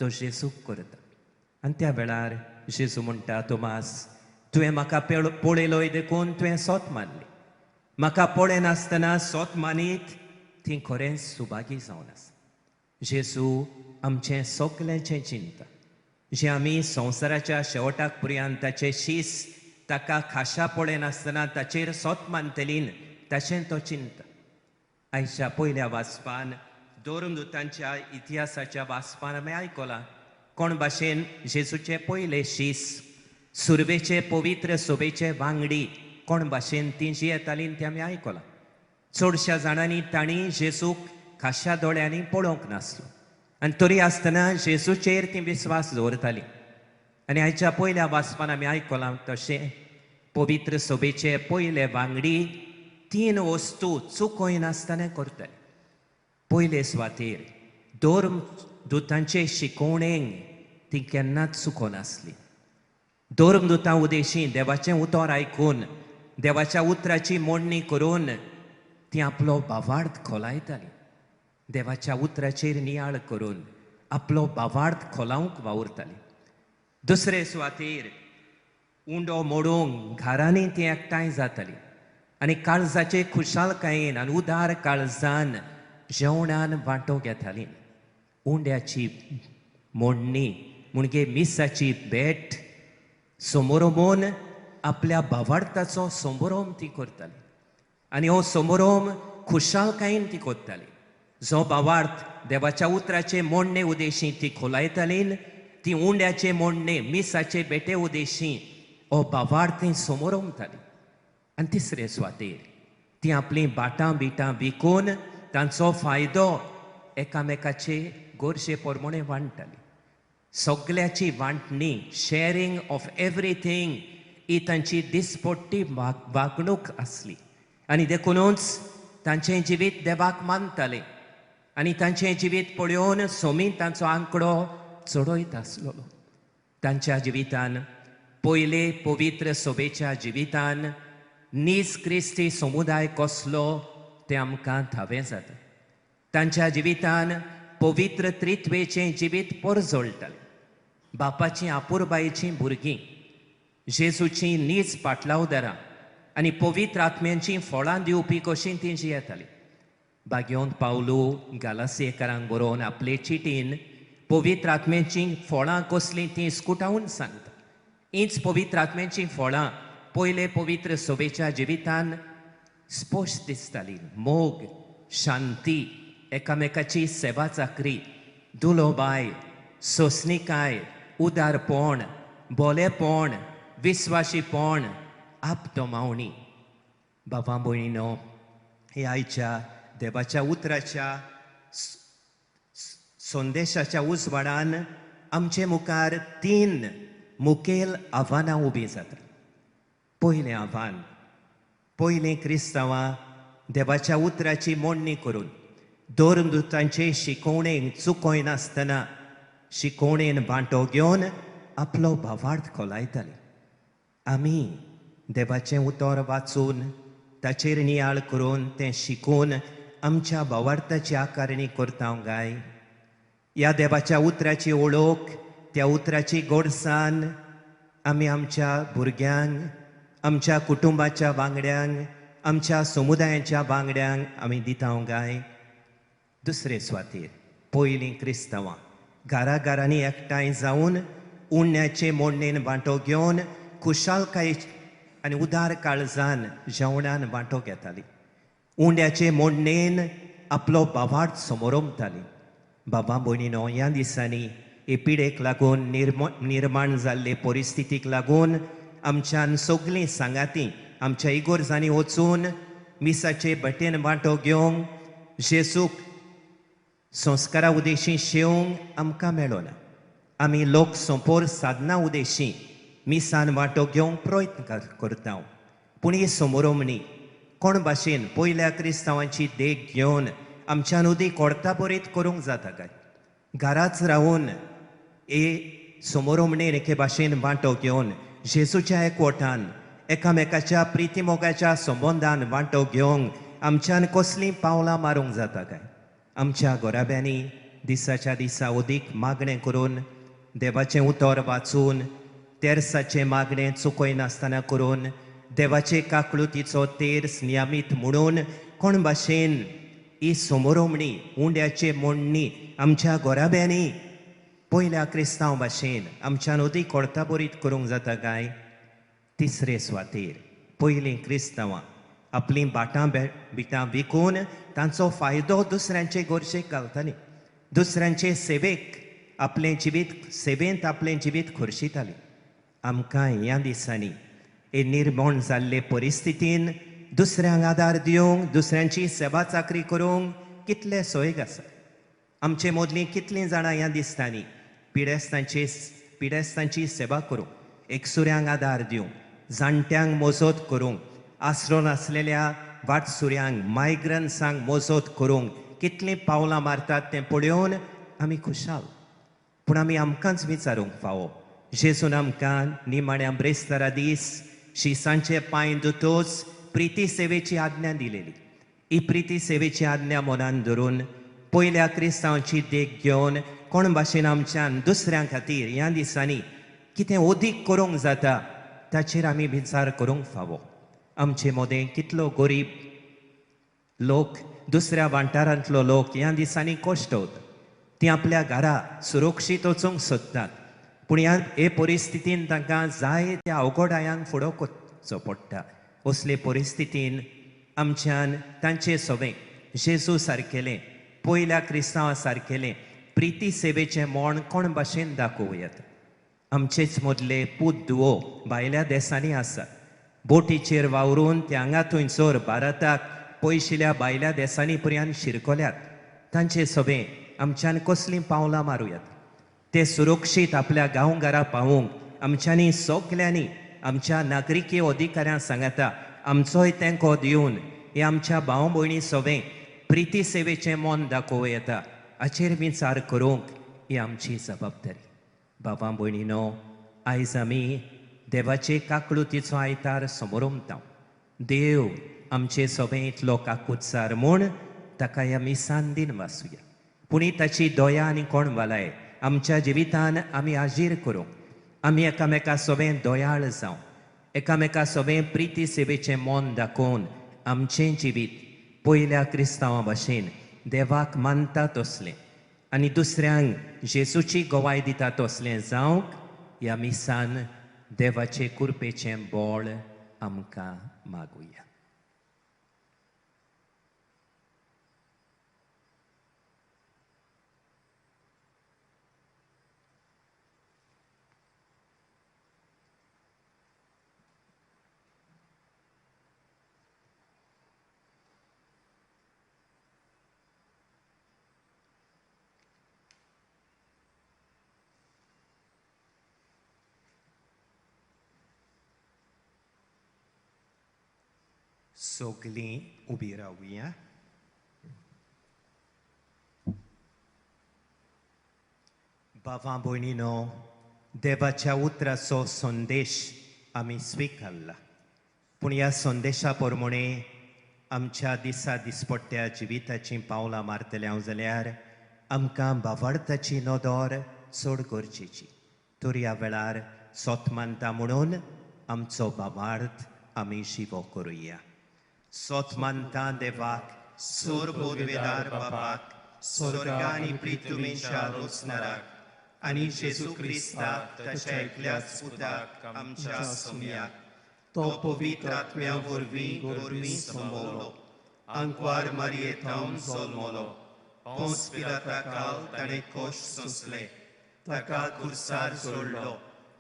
तो जेजूक करता. आनी त्या वेळार जेजू म्हणटा, तोमास तुवें म्हाका पळयलोय देखून तुवें सोत मानली. म्हाका पळय नासतना सोत मानीत ती खरेंच सुभागी जावन आसा. जेजू आमचें सोकल्यांचें चिंता. जे आमी संवसाराच्या शेवटाक पर्यंत ताचे शीस ताका खाशा पळय नासतना ताचेर सोत मानतलीन ताचें तो चिंता. आयच्या पयल्या वाचपान दोरदूतांच्या इतिहासाच्या वाचपान आमी आयकलां कोण भाशेन जेजूचे पयले शीस सुरवेचे पवित्र सोबेचे वांगडी कोण भाशेन ती जी येताली ती आमी आयकलां. चडश्या जाणांनी तांणी जेजूक खाशा दोळ्यांनी पळोवंक नासलो आनी तरी आसतना जेजूचेर ती विस्वास दवरताली. आनी आयच्या पयल्या वाचपान आमी आयकलां तशें पवित्र सोबेचे पयले वांगडी 3 वस्तू चुकोय नासतना करताले. पयले सुवातेर दोरदूतांचे शिकोवणेक ती केन्नाच चुकोनासली. दोरदूतां उदेशी देवाचें उतर आयकून देवाच्या उतराची मोडणी करून ती आपलो बावार्थ खोलायताली. देवाच्या उतराचेर नियाळ करून आपलो बावार्थ खोलावंक वावुरताली. दुसरे सुवातेर उंडो मोडूंक घरांनी ती एकठांय जाताली आनी काळजाचे खुशालकायेन आनी उदार काळजान जेवणान वांटो घेतालीं उंड्याची मोडणी म्हणजे मिसाची भेट समोरोमोन आपल्या भावार्थाचो समोरोम ती करताली आनी हो समोरोम खुशालकायेन ती करताली जो भावार्थ देवाच्या उतराचे मोडणे उद्देशी ती खोलायताली ती उंड्याचे मोडणे मिसाचे बेटे उद्देशी हो भावार्थ ती समोरोमताली आनी तिसरे सुवातेर ती आपली बाटां बिटां विकून तांचो फायदो एकामेकाचे गोरशे पोरमोणे वांटताली सगळ्याची वांटणी शेअरिंग ऑफ एवरीथींग ही तांची दिसपट्टी वागणूक आसली आनी देखूनच तांचें जिवीत देवाक मानताले आनी तांचें जिवीत पळोवन सोमी तांचो आंकडो चडयत आसलोलो तांच्या जिवितान पयले पवित्र सभेच्या जिवितान नीज क्रिस्ती समुदाय कसलो तें आमकां ठावें जाता तांच्या जिवितान पवित्र त्रित्वेचें जिवीत परजळटालें बापाचीं आपुरबायेचीं भुरगीं जेजूची नीज पाटलावदारां आनी पवित्र आत्म्यांचीं फळां दिवपी कशीं तीं जियेतालीं बागेवंत पावलू गालासियेकारांक बरोवन आपले चिटीन पवित्र आत्म्याचीं फळां कसलीं तीं स्कुटावून सांगता हींच पवित्र आत्म्याचीं फळां पयले पवित्र सभेच्या जिवितान स्पश्ट दिसतालीं मोग शांती एकामेकाची सेवा चाकरी दुलोबाय सोंसणीकाय उदारपण बोलेपण विस्वाशीपण आपतोमावणी बाबा भयणीनो हे आयच्या देवाच्या उतराच्या संदेशाच्या उजवाडान आमचे मुखार 3 मुखेल आव्हानां उबीं जातात पयलें आव्हान पयलीं क्रिस्तांवां देवाच्या उतराची मोडणी करून दोरदूतांचे शिकोवणेक चुकोय नासतना शिकोवणेन वांटो घेवन आपलो भावार्थ खोलायताले आमी देवाचें उतर वाचून ताचेर नियाळ करून तें शिकून आमच्या भावार्थाची आकारणी करता गाय ह्या देवाच्या उतराची ओळख त्या उतराची गोडसाण आमी आमच्या भुरग्यांक आमच्या कुटुंबाच्या वांगड्यांक आमच्या समुदायाच्या वांगड्यांक आमी दिता गाय दुसरे सुवातेर पयलीं क्रिस्तांवां घराघरांनी एकठांय जावन उण्याचे मोडणेन वांटो घेवन खुशालकाय आनी उदार काळजान जेवणान वांटो घेतालीं उंड्याचे मोडणेन आपलो भावार्थ समोरोमतालीं बाबा भयणीनो ह्या दिसांनी हे पिडेक लागून निर्माण जाल्ले परिस्थितीक लागून आमच्यान सगळीं सांगातीं आमच्या इगोर्जांनी वचून मिसाचे बटेन वांटो घेवंक जेजूक संस्कारा उद्देशी शेवंक आमकां मेळना आमी लोक सोंपोर साधना उद्देशी मिसान वांटो घेवंक प्रयत्न करता पूण ही समोरोमणी कोण भाशेन पयल्या क्रिस्तांवांची देख घेवन आमच्यान उदीक कोर्ता बरीत करूंक जाता काय घराच रावून हे समोरोमणेन एके भाशेन वांटो घेवन जेजूच्या एकवटान एकामेकाच्या प्रितीमोगाच्या संबंदान वांटो घेवंक आमच्यान कसलीं पावलां मारूंक जाता काय आमच्या गोराब्यांनी दिसाच्या दिसा उदीक मागणें करून देवाचें उतर वाचून तेर्साचें मागणें चुकोय नासतना करून देवाचे काकळुतीचो तेर्स नियमीत म्हणून कोण भाशेन ही समोरोमणी उंड्याचे मोडणी आमच्या गोराब्यांनी पयल्या क्रिस्तांव भाशेन आमच्यान उदीक कोर्ता बरीत करूंक जाता काय तिसरे सुवातेर पयलीं क्रिस्तांवां आपलीं बाटां बिटां विकून तांचो फायदो दुसऱ्यांचे गोरशेक घालतालीं दुसऱ्यांचे सेवेक आपलें जिवीत सेवेंत आपलें जिवीत खोर्शितालीं आमकां ह्या दिसांनी हे निर्माण जाल्ले परिस्थितीन दुसऱ्यांक आदार दिवंक दुसऱ्यांची सेवा चाकरी करूंक कितले सोयग आसा आमचे मदलीं कितलीं जाणां ह्या दिसतांनी पिडेस्तांची सेवा करूंक एकसुऱ्यांक आदार दिवंक जाणट्यांक मजत करूंक आसरो नासलेल्या वाटसुऱ्यांक मायग्रन्सांक मजत करूंक कितलीं पावलां मारतात तें पळोवन आमी खुशाल पूण आमी आमकांच विचारूंक फावो जेजून आमकां निमाण्या ब्रेस्तारा दीस शिसांचे पांय दुतोच प्रिती सेवेची आज्ञा दिलेली ही प्रिती सेवेची आज्ञा मनान धरून पयल्या क्रिस्तांवांची देख घेवन कोण भाशेन आमच्यान दुसऱ्यां खातीर ह्या दिसांनी कितें ओदीक करूंक जाता ताचेर आमी विचार करूंक फावो आमचे मोदें कितलो गरीब लोक दुसऱ्या वाठारांतलो लोक ह्या दिसांनी कोश्टवता ती आपल्या घरा सुरक्षीत वचूंक सोदतात पूण हे परिस्थितीन तांकां जाय त्या अवघडायांक फुडो करचो पडटा असले परिस्थितीन आमच्यान तांचे सोबे जेजू सारकेले पयल्या क्रिस्तांवा सारकेले प्रिती सेवेचें मोण कोण भाशेन दाखोवं येता आमचेच मदले पूत दुवो भायल्या देशांनी आसात बोटीचेर वावरून ते हांगा थंयसर भारताक पयशिल्ल्या भायल्या देशांनी पर्यंत शिरकोल्यात तांचे सोबे आमच्यान कसलीं पावलां मारूयात ते सुरक्षीत आपल्या गांवघरा पावूंक आमच्यांनी सगल्यांनी आमच्या नागरिकी अधिकाऱ्यांक सांगता आमचोय तेंको दिवन हे आमच्या भाव भयणी सोबे प्रिती सेवेचें मोन दाखोवं येता हाचेर विचार करूंक ही आमची जबाबदारी बाबा भयणीनो आयज आमी देवाचे काकळुतीचो आयतार समोर उमतां देव आमचे सोबे इतलो काकूतसार म्हूण ताका ह्या मिसान दिन वासुया पूण ताची दया आनी कोणवालाय आमच्या जिवितान आमी हाजीर करूंक आमी एकामेका सोबे दयाळ जावं एकामेका सोबे प्रिती सेवेचें मोन दाखोवन आमचें जिवीत पयल्या क्रिस्तांवा भाशेन देवाक मानता तसलें आनी दुसऱ्यांक जेजूची गोवाय दिता तसलें जावंक ह्या मिसान देवाचे कृपेचें बोळ आमकां मागुया सगलीं उबी रावुया बाबा भयणीनो देवाच्या उतराचो संदेश आमी स्विकारला पूण ह्या संदेशा प्रमाणे आमच्या दिसा दिसपट्ट्या जिविताचीं पावलां मारतल्या जाल्यार आमकां भावार्थाची नदर चड गरजेची तर ह्या वेळार सोत मानता म्हणून आमचो भावार्थ आमी जिवो करुया सोत मानता देवाक सोर बोधवेदार बाबाक स्वर्गा आनी पृथ्वीच्या रोचणाराक आनी जेजू क्रिस्ताक ताच्या एकल्याच पुताक आमच्या सोम्याक तो पवित्र आत्म्या वरवीं गोरवीं संभोवलो आंकवार मारयेंतावन जल्मलो पोंस पिलाता काल ताणें कोश्ट सोंसले ताका खुर्सार सोडलो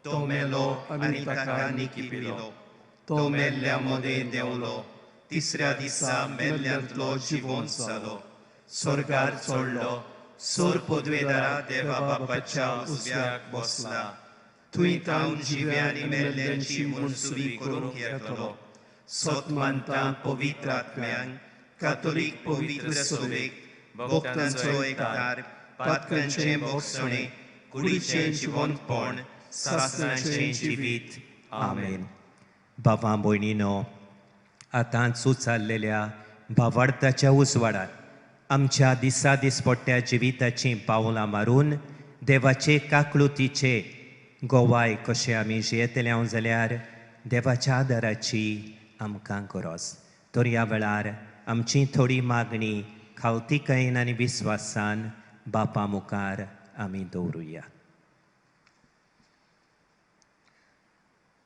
तो मेलो आनी ताका निखिपिलो तो मेल्ल्या मदें देंवलो तिसऱ्या दिसा मेल्ल्यांतलो जिवंत जालो स्वर्गार चडलो सोर पदवेदारा देवा बापाच्या उजव्याक बसला थंय तावन जिव्या आनी मेल्ल्यांची मनसुबी करूंक येतलो सोत मानता पवित्र आत्म्यांक कातोलीक पवित्र सोबेक भक्तांचो एकठार पातकांचें मोक्षणे कुडीचें जिवंतपण सासणाचें जिवीत आमेन बाबा भयणीनो आतांच उचारलेल्या भावार्थाच्या उजवाडात आमच्या दिसा दिसपट्ट्या जिविताचीं पावलां मारून देवाचे काकळुतीचे गोवाय कशें आमी जियेतल्या जाल्यार देवाच्या आदाराची आमकां गरज तर ह्या वेळार आमची थोडी मागणी खावतीकायेन आनी विस्वासान बापा मुखार आमी दवरुया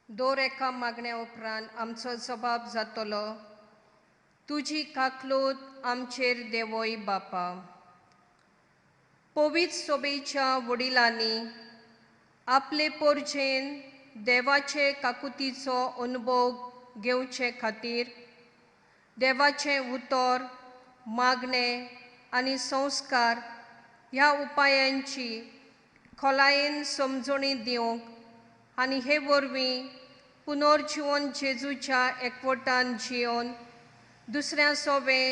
दर एका मागण्या उपरांत आमचो जबाब जातलो तुजी काकलूत आमचेर देवोय बापा पवित्र सोबेच्या वडिलांनी आपले पोरचेन देवाचे काकुतीचो अनुभव घेवचे खातीर देवाचें उतर मागणे आनी संस्कार ह्या उपायांची खोलायेन समजणी दिवंक आनी हे वरवीं पुनर्जीवन जेजूच्या एकवटान जियोन दुसऱ्या सोबे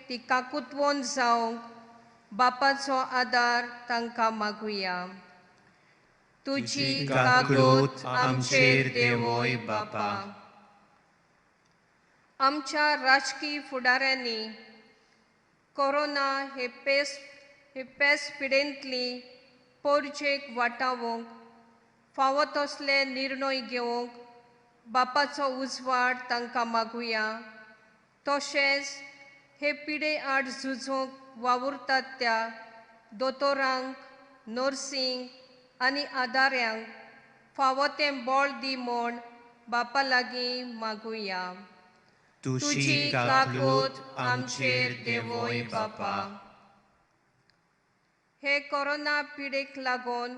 ती काकुतवंत जावंक बापाचो आदार तांकां मागुया तुजी काकूत आमचेर देवोय बापा आमच्या राजकीय फुडाऱ्यांनी कोरोना हे पेस पिडेंतली पोरजेक वाटावंक फावो तसले निर्णय घेवंक बापाचो उजवाड तांकां मागुया. तशेंच हे पिडे आड झुजूंक वावुरतात त्या दोतोरांक, नर्सींक आनी आदाऱ्यांक फावो तें बळ दी म्हूण बापा लागीं मागुया. तुजी काकूट आमचेर देवोय बापा. हे कोरोना पिडेक लागून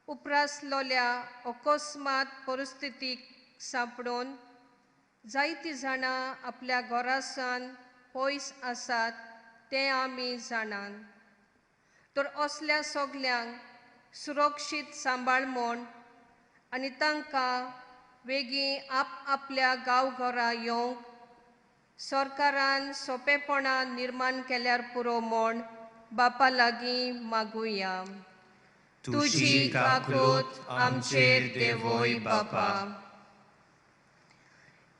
उप्रासलोल्या अकस्मात परिस्थितीक सांपडून जायतीं जाणां आपल्या घरासान पयस आसात तें आमी जाणात. तर असल्या सगल्यांक सुरक्षीत सांबाळ म्हूण आनी तांकां बेगीन आपल्या गांवघरां येवंक सरकारान सोंपेपणां निर्माण केल्यार पुरो म्हूण बापा लागीं मागुया. तुजी काकूट आमचेर देवोय बापा.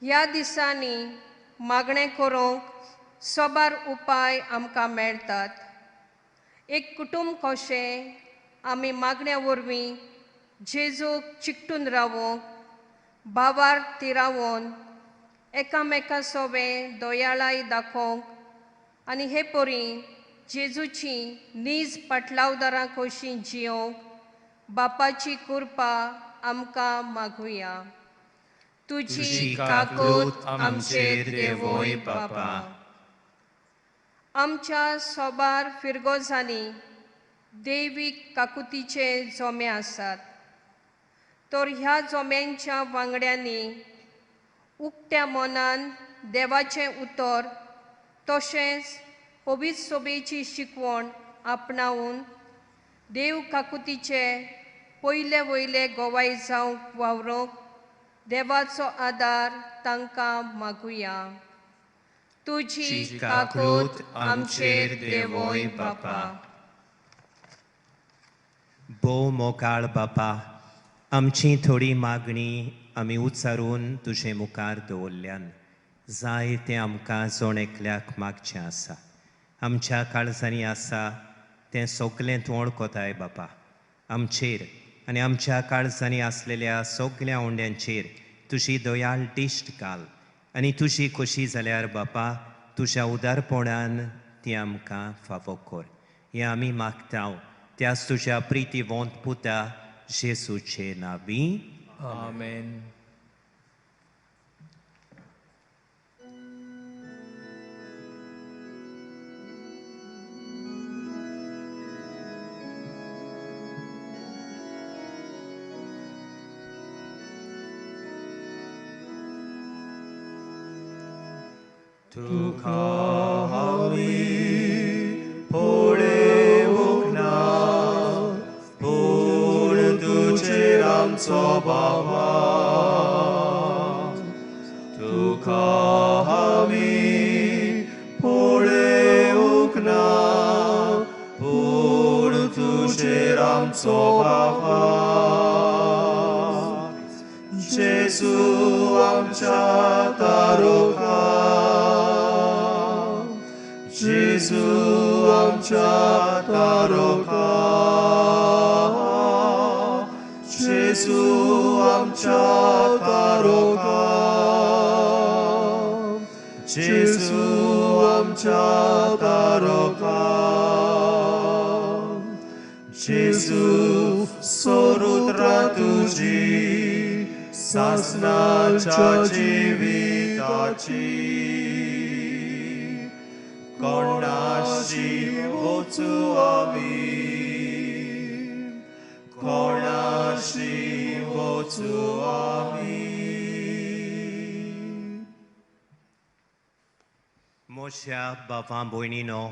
ह्या दिसांनी मागणें करूंक सोबार उपाय आमकां मेळटात. एक कुटुंब कशें आमी मागण्या वरवीं जेजूक चिकटून रावूंक, भावार तिरावून एकामेका सोबें दोयाळाय दाखोवंक आनी हे परी जेजूची नीज पाटलावदारां कशीं जियोंक बापाची कृपा आमकां मागुया. तुजी काकूट आमचेर देवोय बापा. आमच्या सोबार फिरगोजांनी दैवीक काकुतीचे जोमे आसात. तर ह्या जोम्यांच्या वांगड्यांनी उक्त्या मनान देवाचें उतर तशेंच पवित्र सोबेची शिकवण आपणावून देव काकुतीचे पयले वयले गोवाय जावंक वावरूंक देवाचो आदार तांकां मागुया. तुजी काकूट आमचेर देवोय बापा. भोव मोगाळ बापा, आमची थोडी मागणी आमी उच्चारून तुजे मुखार दवरल्यान जाय तें आमकां जोण एकल्याक मागचें आसा. आमच्या काळजांनी आसा तें सगलें तूं वळखताय बापा. आमचेर आनी आमच्या काळजांनी आसलेल्या सगल्या ओंड्यांचेर तुजी दयाळ दिश्ट घाल आनी तुजी खोशी जाल्यार बापा तुज्या उदारपणान ती आमकां फावो कर. हें आमी मागतांव त्याच तुज्या प्रितीवंत पुता जेजूचे नांवी. आमेन. तुका हांवें पळोवंक ना, पूण तुजेर आमचो बाबा. तुका हांवें पळोवंक ना, पूण तुजेर आमचो बाबा. जेजू आमच्या तारोका, जेजू आमच्या तारोका, जेजू आमच्या तारोका, जेजू आमच्या तारोका. जेजू सोरुत्रा तुजी सासनाच्या जिविताची कोणाशी वचू आमी, कोणाशी वचू आमी. मोशा बापां भयणीनो,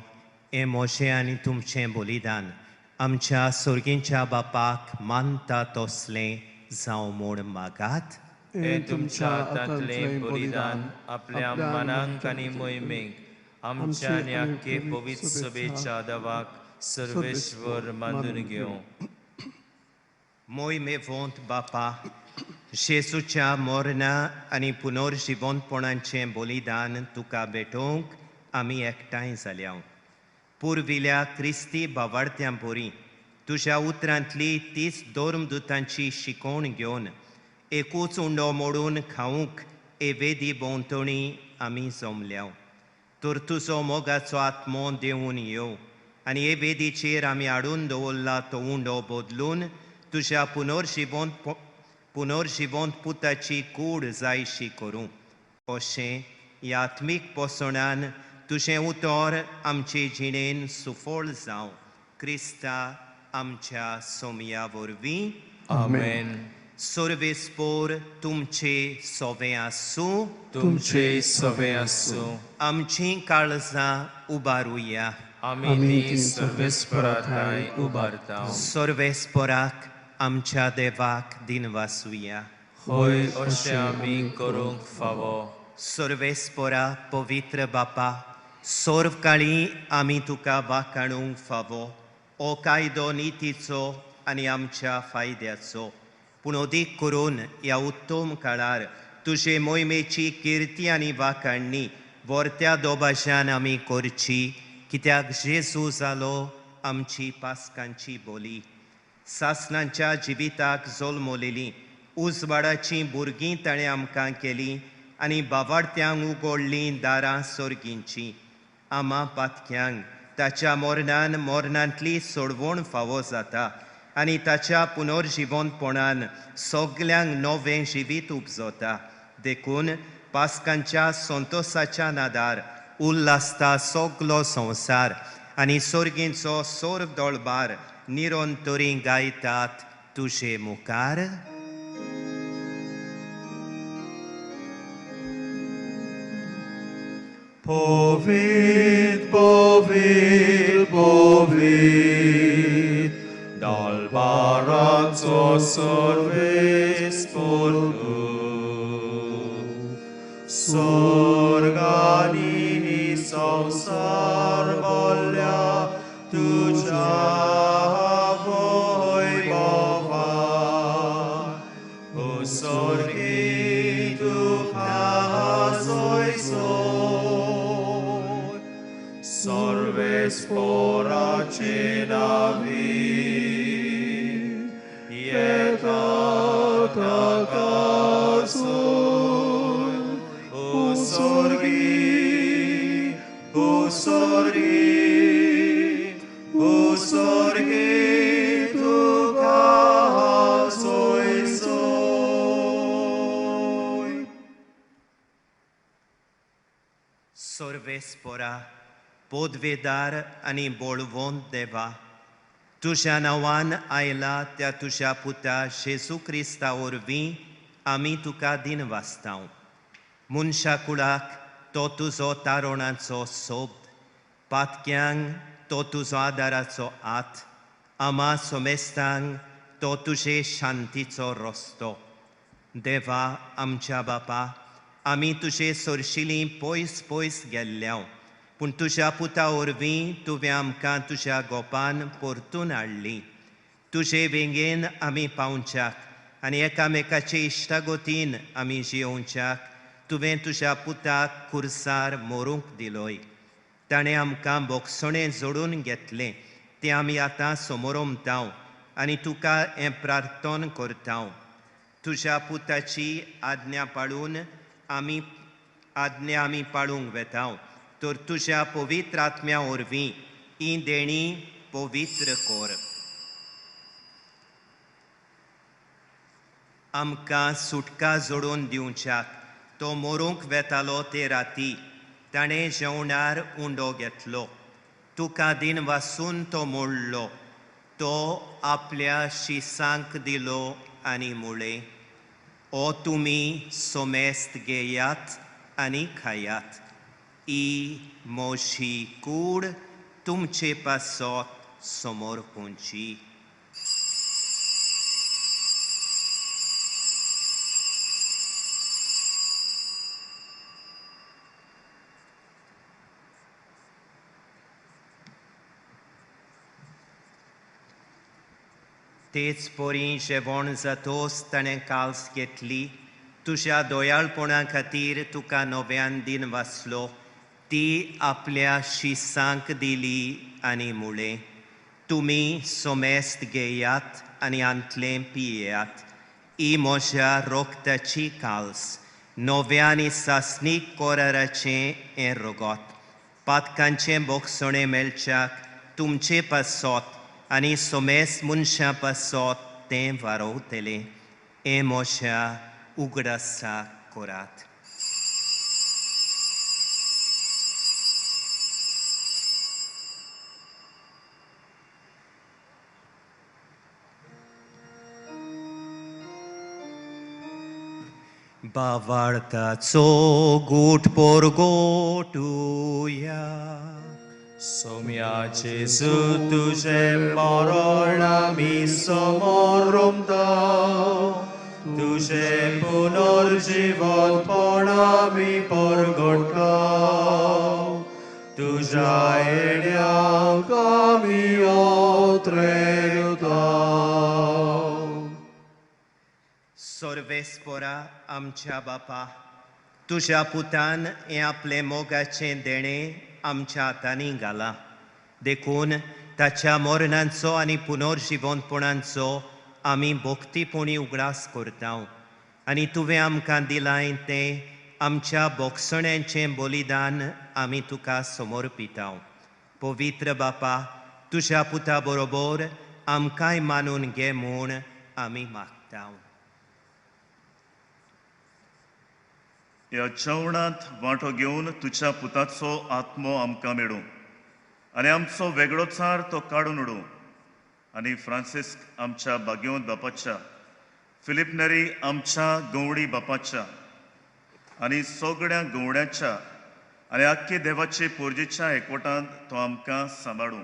हें मोशें आनी तुमचें बलिदान आमच्या सुर्गींच्या बापाक मानता तसलें जावं म्हूण मागात. हे तुमच्या हातांतलें बलिदान आपल्या मनाक आनी मोहिमेक आमच्या आनी आख्खे पवित्र सभेच्या देवाक सर्वेश्वर मानून घेवं. मोहिमेवंत बापा, जेजूच्या मरणा आनी पुनर्जिवंतपणाचें बलिदान तुका भेटोवंक आमी एकठांय जाल्या. पुर्विल्या क्रिस्ती भावार्थ्यां पोरी तुज्या उतरांतली तीच धर्मदुतांची शिकवण घेवन एकूच उंडो मोडून खावंक हे वेदी भोंवतणी आमी जमल्या तर तुजो मोगाचो आत्मो देंवून येवं आनी हे वेदीचेर आमी हाडून दवरला तो उंडो बदलून तुज्या पुनर्जिवंत पुताची कूड जायशी करूं अशें ह्या आत्मीक पोसणान तुजें उतर आमचे जिणेन सुफळ जावं क्रिस्ता आमच्या सोमया वरवीं आमेन. सर्वेस्पोर तुमचे सोवें आसूं तुमचे सवे आसूं. आमचीं काळजां उबारुया आमी ती सर्वेस्पराताय उबारता. सर्वेस्पोराक आमच्या देवाक दिनवासुया होय अशें आमी करूंक फावो. सर्वेस्पोरा पवित्र बापा सोर्वकाळी आमी तुका वाखाणूंक फावो हो कायदो नितीचो आनी आमच्या फायद्याचो पूण अदीक करून ह्या उत्तम काळार तुजे मोहिमेची किर्ती आनी वाखाणणी वर्त्या दोबाज्यान आमी करची कित्याक जेजू जालो आमची पासकांची बोली सासणांच्या जिविताक जल्मलेलीं उजवाडाचीं भुरगीं ताणें आमकां केलीं आनी बावार्थ्यांक उगडलीं दारां सर्गींचीं आमा पातक्यांक ताच्या मरणांतली सोडवण फावो जाता आनी ताच्या पुनर्जिवंतपणान सगल्यांक नवें जिवीत उपजता देखून पासकांच्या संतोसाच्या नादार उल्हासता सगलो संवसार आनी सर्गींचो सोर्ग दोळबार निरंतरी गायतात तुजे मुखार. Povit, povit, povit, dal barazzo sorves por tu. Sorgani sausar volja tuja voi bova, o sorgi tu kazoi Sorves fora cenavi, ietata casoi, usorgi tu casoi soi. सर्वेस्पोरा पोदवेदार आनी बोळवंत देवा तुज्या नांवान आयला त्या तुज्या पुता जेजू क्रिस्ता वरवीं आमी तुका दिनवासतांव मनशा कुळाक तो तुजो तारुणाचो सोब पातक्यांक तो तुजो आदाराचो हात आमा सोमेस्तांक तो तुजे शांतीचो रस्तो देवा आमच्या बापा आमी तुजे सरशिलीं पयस पयस गेल्ल्या पूण तुज्या पुता वरवीं तुवें आमकां तुज्या गोपान परतून हाडलीं तुजे वेंगेन आमी पावच्याक आनी एकामेकाचे इश्टागोतीन आमी जियोवच्याक तुवें तुज्या पुताक खुर्सार मरूंक दिलोय ताणें आमकां बोगसणें जोडून घेतलें तें आमी आतां समोरमतांव आनी तुका हें प्रार्थन करतांव तुज्या पुताची आज्ञा पाळून आमी पाळूंक वेतांव तर तुज्या पवित्र आत्म्या वरवीं ही देणी पवित्र कोर आमकां सुटका जोडून दिवच्याक तो मरूंक वेतालो ते राती ताणें जेवणार उंडो घेतलो तुका दिन वासून तो मोडलो तो आपल्या शिसांक दिलो आनी मुळे ओ तुमी सोमेस्त घेयात आनी खायात ई मोशी कूड तुमचे पासत समोर पोंची तेच पोरी जेवण जातोच ताणें काल्स घेतली तुज्या दोयाळपणा खातीर तुका नव्यान दिन वाचलो ती आपल्या शिसांक दिली आनी मुळे तुमी सोमेस्त घेयात आनी आंतलें पियेयात ही म्हज्या रोगताची काल्स नव्यानी सासनीक कोराराचें हें रोगोत पातकांचें बोगसणें मेळच्याक तुमचे पासत आनी सोमेस मनशां पासत तें वारोवतलें हें म्हज्या उगडासा कोरात. Bavartaco gut por gotuja. Saumya जेजू तुझे मरण आमी समोरुमता तुझे पुनर्जीवनपण आमी परगटता तुझ्या येण्याक आमी ओत्रेता. सर्वेस्परा आमच्या बापा तुझ्या पुतान हें आपले मोगाचें देणें आमच्या हातांनी घाला देखून ताच्या मरणांचो आनी पुनर्जीवनपणांचो आमी भोक्तीपणी उगडास करता आनी तुवें आमकां दिलां तें आमच्या बोगसण्यांचें बलिदान आमी तुका समर्पिता. पवित्र बापा तुझ्या पुता बरोबर आमकांय मानून घे म्हूण आमी मागता. ह्या जेवणांत वांटो घेवन तुज्या पुताचो आत्मो आमकां मेळूं आनी आमचो वेगळोचार तो काडून उडूं आनी फ्रांसिस्क आमच्या बागेवंत बापाच्या फिलिप नेरी आमच्या गवळी बापाच्या आनी सगळ्या गवळ्याच्या आनी आख्खे देवाचे पोरजेच्या एकवटांत तो आमकां सांबाळूं.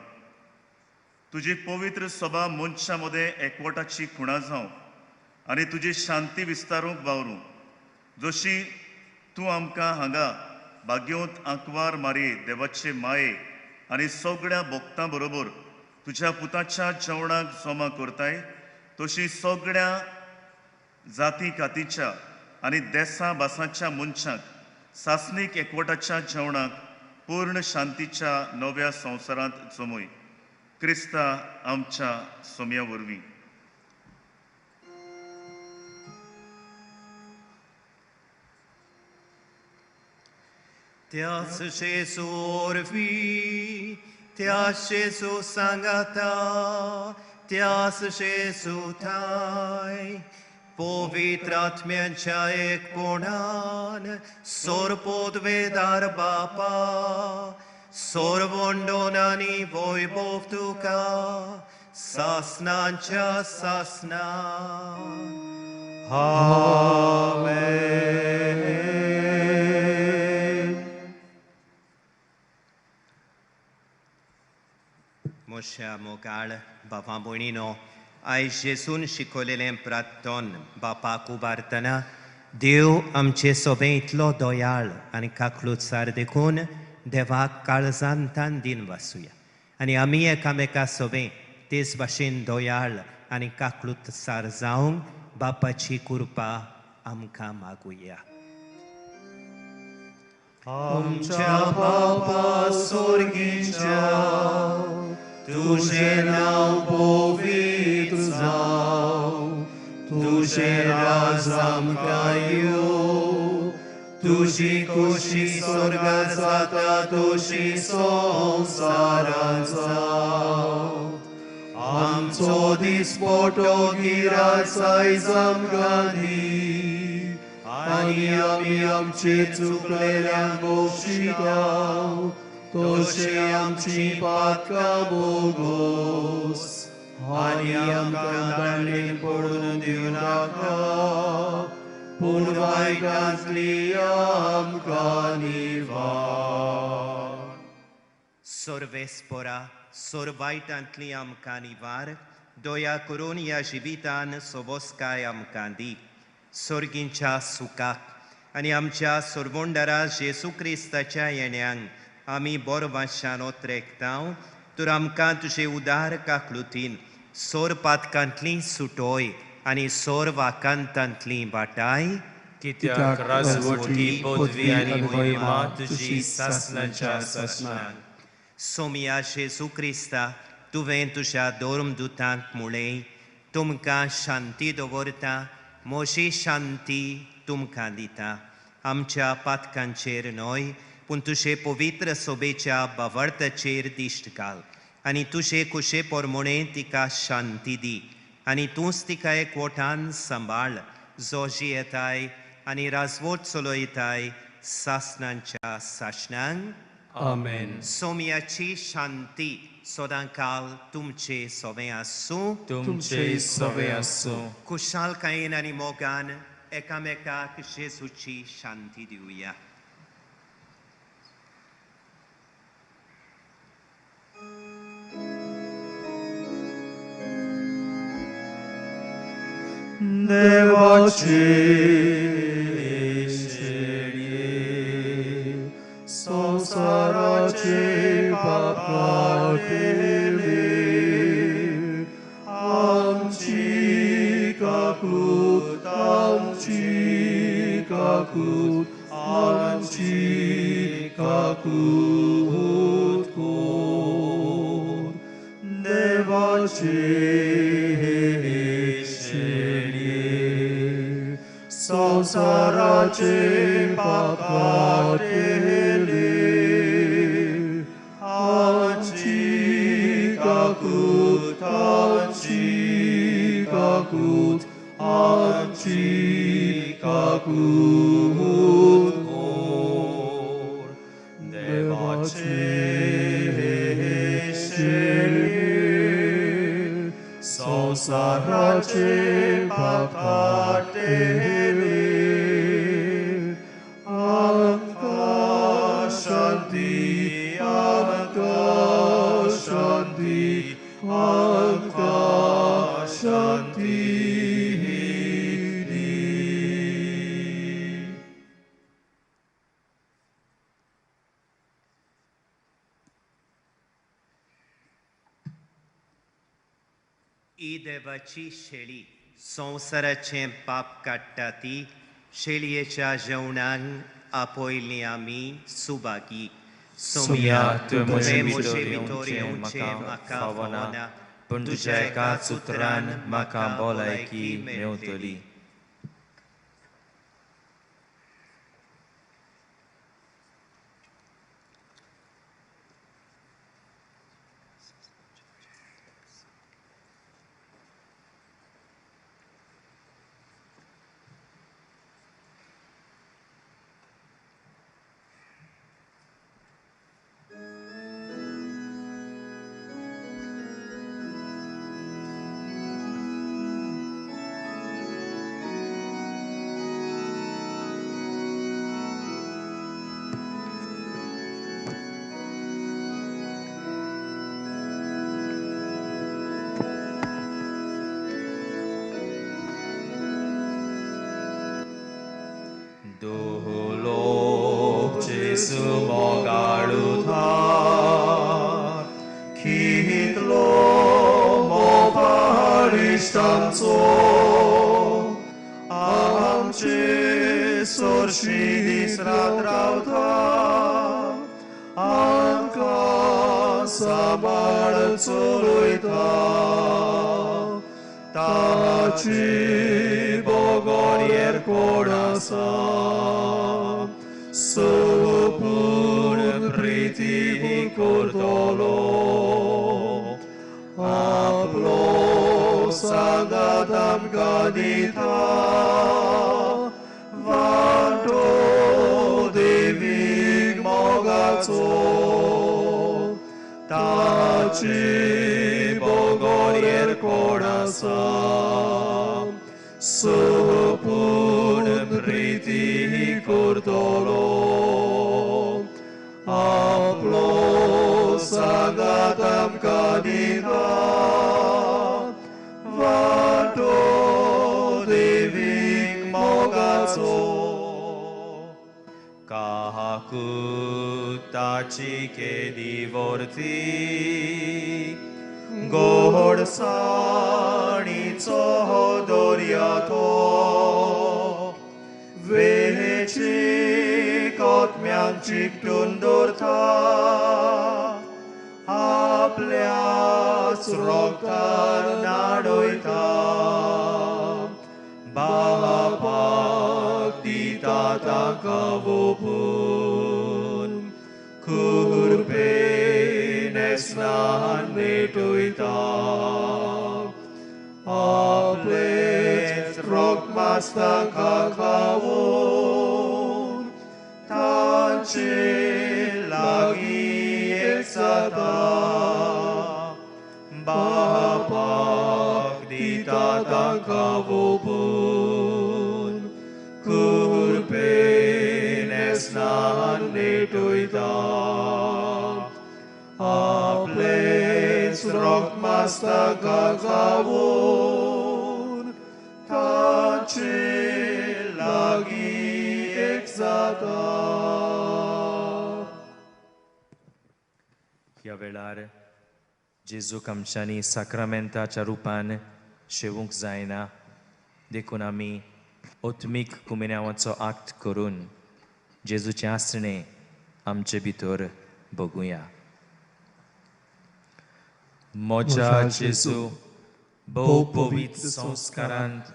तुजी पवित्र सभा मनशां मदें एकवटाची खुणा जावं आनी तुजी शांती विस्तारूंक वावरूं जशी तूं आमकां हांगा बागेवंत आंकवार मारये देवाचे माये आनी सगळ्या भक्तां बरोबर तुज्या पुताच्या जेवणाक जमा करताय तशी सगळ्या जाती कातीच्या आनी देसा भासांच्या मनशांक सासनीक एकवटाच्या जेवणाक पूर्ण शांतीच्या नव्या संवसारांत जमय. क्रिस्ता आमच्या सोम्या वरवीं. Teas Jesu orvi, teas Jesu sangata, teas Jesu tai, povitratmiancha ekponan, sorpod vedar bapa, sorvondonani voi bovtuka, sasnancha sasnan. Amen. Moșea mogal, bapa bonino, ai Jesun शिकवलेलें प्रार्थन बापा कुबारतना देव आमचे सोबेंतलो दोयाळ आनी काकलूतसार देखून देवाक काळजांतान दिन वासुया आनी आमी एकामेका सोबें तेच भाशेन दोयाळ आनी काकलूतसार जावंक बापाची कृपा आमकां मागुया. आमच्या बापा स्वर्गीच्या तुझे नाव पवित्र जावं तुझे राज आमकां येवं तुझी खोशी स्वर्गांत जाता तशी संवसारांत जावं आमचो दिसपटो गिरास आयज आमकां दी आनी आमी आमचे चुकलेल्यांक बक्षिता तोशे आमची पातकां बोगोस आनी आमकां दांडेन पडून दिवं नाका पूण वायटांतली आमकां निवार. सर्वेस्परा सोर वायटांतली आमकां निवार दया करून ह्या जिवितान सोबोसकाय आमकां दी सर्गींच्या सुखाक आनी आमच्या सोर्वोंडारा जेसू क्रिस्ताच्या येण्याक आमी बरो वाशान ओत्रेकतांव तर आमकां तुजे उदार काकलुतीन सोर पातकांतली सुटोय आनी सोर वाकांतांतली वाटाय कित्याक राजवटी पदवी आनी महिमा तुजी सासणाच्या सासणान. सोम्या जेसू क्रिस्ता तुवें तुज्या दोर्मदुतांक मुळें तुमकां शांती दवरता मोशी शांती तुमकां दिता आमच्या पातकांचेर न्हय पूण तुजे पवित्र सोबेच्या बावर्ताचेर दिश्ट घाल आनी तुजे कुशे पोरमोणे तिका शांती दी आनी तूंच तिका एकवटान सांबाळ जोजी येताय आनी राजवट चलयताय सासणांच्या सासणांक आमेन. सोम्याची शांती सदांकाल तुमचे सोबे आसूं तुमचे सवे आसूं. खुशालकायेन आनी मोगान एकामेकाक जेजूची शांती दिवया. देवाचे शेळये संसाराचे पाप काटेले आमची काकूत आमची काकूत आमची काकूत कोर देवाचे संसाराचे पाप काटेले आमची काकूत आमची काकूत आमची काकूत कोर देवाचे शेळये संसाराचे पाप काटेले आमकां शांती आमकां शांती आमकां शांती दी. ही देवाची शेळी संवसाराचें पाप काडटा ती शेळयेच्या जेवणाक आपयली आमी सुभागी. सोम्या तुवें म्हजे मोशे भितर येवचें येवचें म्हाका फावना पूण तुज्या एकाच उतरान म्हाका भलायकी मेवतली. Duhul Jesu mogalu thar Kitlo mo paristamco amce sorshidis ratrauta anca sabar culuita taci bogorier corazon supur priti cordolo aplo sagatam gadita vanto devig mogazo taci bogorier corazon supur priti cordolo aplo sagatam kadita vato devik mogazo kahakutaci ke divorti गोड साणीचो दोर्यातो वेची कोत्म्यांक चिकटून दवरता आपल्याच रोगतार नाडयता ताका वोपून कुरपेन स्नान मेटोयता आपलेच रोग मस्तका खावून तांचे लागीं एक जाता बापाक दिता ताका वोपून कुरपेन स्नान मेटोयता आपलेच रोग मस्तका खावून तांचे लागीं एक जाता ह्या वेळार जेजूक आमच्यांनी साक्रामेंताच्या रुपान शेवूंक जायना देखून आमी ओत्मीक कुमिन्यावाचो आक्ट करून जेजूचें आसणें आमचे भितर बगुया. म्हज्या जेजू भोव पवित्र संस्कारांत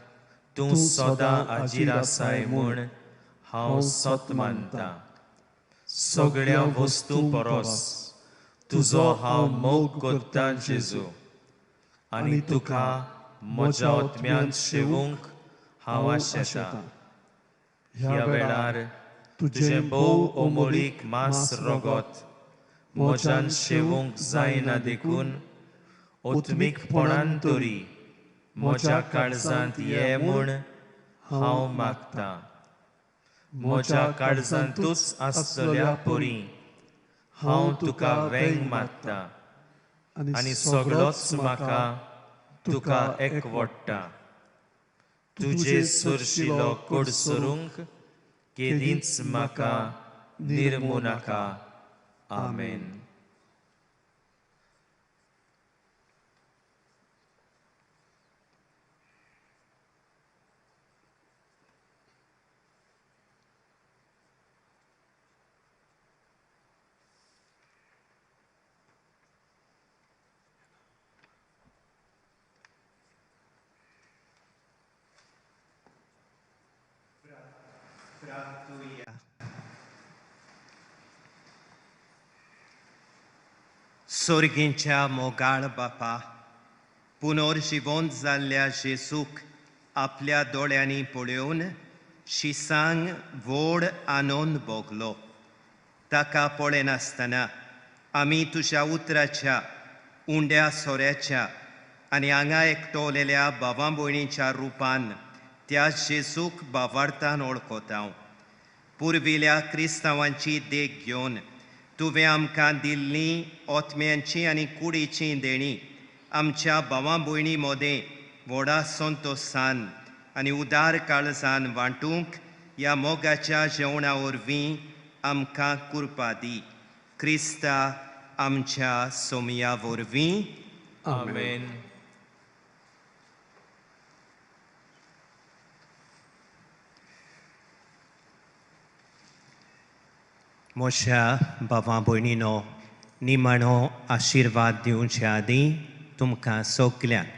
तूं सदां हाजीर आसाय म्हूण हांव सत मानतां. सगळ्या वस्तू परस तुजो हांव मोग करतां जेजू आनी तुका म्हज्या ओतम्यांत शेवूंक हांव आशेतां. ह्या वेळार तुजें भोव ओमळीक मास रगत म्हज्यान शेवूंक जायना देखून ओत्मीकपणान तरी म्हज्या काळजांत ये म्हूण हांव मागतां. म्हज्या काळजांतूच आसतल्या परी हांव तुका वेंग मागतां आनी सगळोच म्हाका तुका एकवडटा. तुजे सुरशिलो कोड सरूंक केदींच म्हाका निर्मू नाका. आमेन. सोर्गींच्या मोगाळ बापा, पुनर्जिवंत जाल्ल्या जेजूक आपल्या दोळ्यांनी पळोवन शिसांग व्हड आनंद भोगलो. ताका पळयनासतना आमी तुज्या उतराच्या उंड्या सोऱ्याच्या आनी हांगा एकटवलेल्या भावां भयणीच्या रुपान त्या जेजूक भावार्थान वळखता. पुर्विल्या क्रिस्तांवांची देख घेवन तुवें आमकां दिल्लीं ओतम्यांची आनी कुडीचीं देणी आमच्या भावां भयणी मोदें व्हडा संतोशान आनी उदार काळजान वांटूंक ह्या मोगाच्या जेवणा वरवीं आमकां कृपा दी. क्रिस्ता आमच्या सोमया वरवीं. आमेन. म्हज्या भावां भयणीनो, निमाणो आशिर्वाद दिवच्या आदीं तुमकां सगल्यांक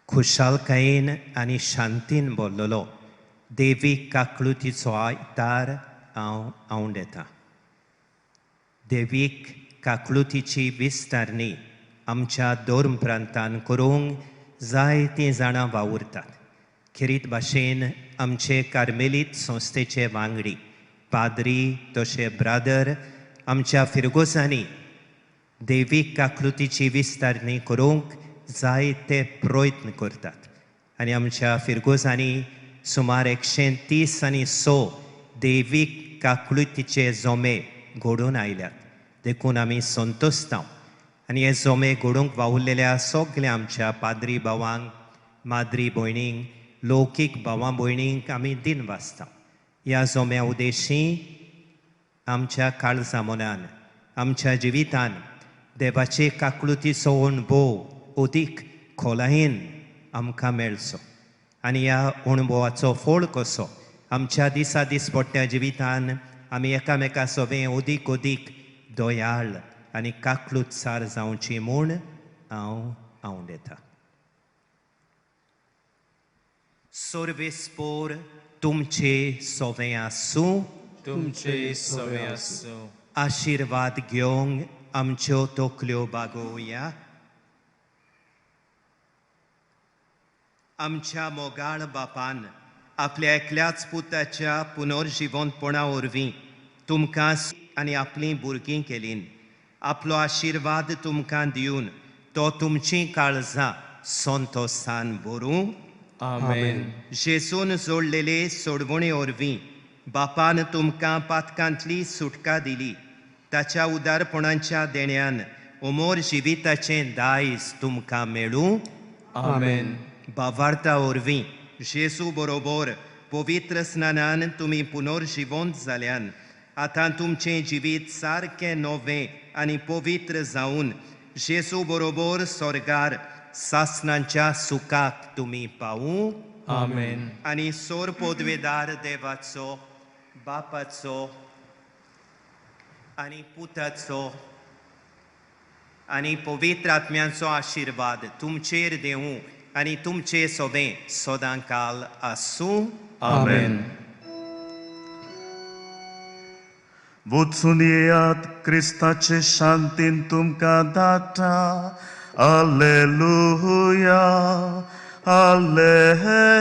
खुशालकायेन आनी शांतीन भरलेलो देवीक काकळुतीचो आयतार हांव आवंडेतां. देवीक काकळुतीची विस्तारणी आमच्या धर्म प्रांतान करूंक जायतीं जाणां वावुरतात. खेरीत भाशेन आमचे कार्मेलीत संस्थेचे वांगडी पाद्री तशे ब्रादर आमच्या फिरगोसांनी देवीक काकळुतीची विस्तारणी करूंक जायते प्रयत्न करतात आनी आमच्या फिरगोसांनी सुमार 136 देवीक काकळुतीचे जोमे घडोवन आयल्यात. देखून आमी संतोश्तां आनी हे जोमे घडोवंक वावुरलेल्या सगळ्या आमच्या पाद्री भावांक, माद्री भयणींक, लौकीक भावां भयणींक आमी दिन वाचता. ह्या जोम्या उद्देशीं आमच्या काळजा मनान, आमच्या जिवितान देवाचे काकळुतीचो अणभव अदीक खोलायेन आमकां मेळचो आनी ह्या अणभवाचो फळ कसो आमच्या दिसा दिसपट्ट्या जिवितान आमी एकामेका सोबें अदीक अदीक दोयाळ आनी काकळूतसार जावची म्हूण हांव आवंडेतां. सर्वेस्पोर तुमचे सोवे आसूं तुमचे सवे आसूं आशीर्वाद घेवंक आमच्यो तोकल्यो बागोवया आमच्या मोगाळ बापान आपल्या एकल्याच पुताच्या पुनर्जिवंतपणा वरवीं तुमकां आनी आपलीं भुरगीं केलीं आपलो आशीर्वाद तुमकां दिवन तो तुमचीं काळजां संतोशान भरूं आमेन जेसून जोडलेले सोडवणे वरवीं बापान तुमकां पातकांतली सुटका दिली ताच्या उदारपणाच्या देण्यान अमोर जिविताचें दायज तुमकां मेळूं आमेन भावार्था वरवीं जेसू बरोबर पवित्र स्नानान तुमी पुनर्जिवंत जाल्यान आतां तुमचें जिवीत सारकें नवें आनी पवित्र जावन जेसू बरोबर स्वर्गार सासणांच्या सुखाक तुमी पावूं आमेन आनी सोर पदवेदार देवाचो बापाचो आनी पुताचो आनी पवित्र आत्म्याचो आशीर्वाद तुमचेर देवूं आनी तुमचे सोबें सदांकाल आसूं आमेन वचून येयात क्रिस्ताचे शांतीन तुमकां धाडटा Alleluia, Alleluia.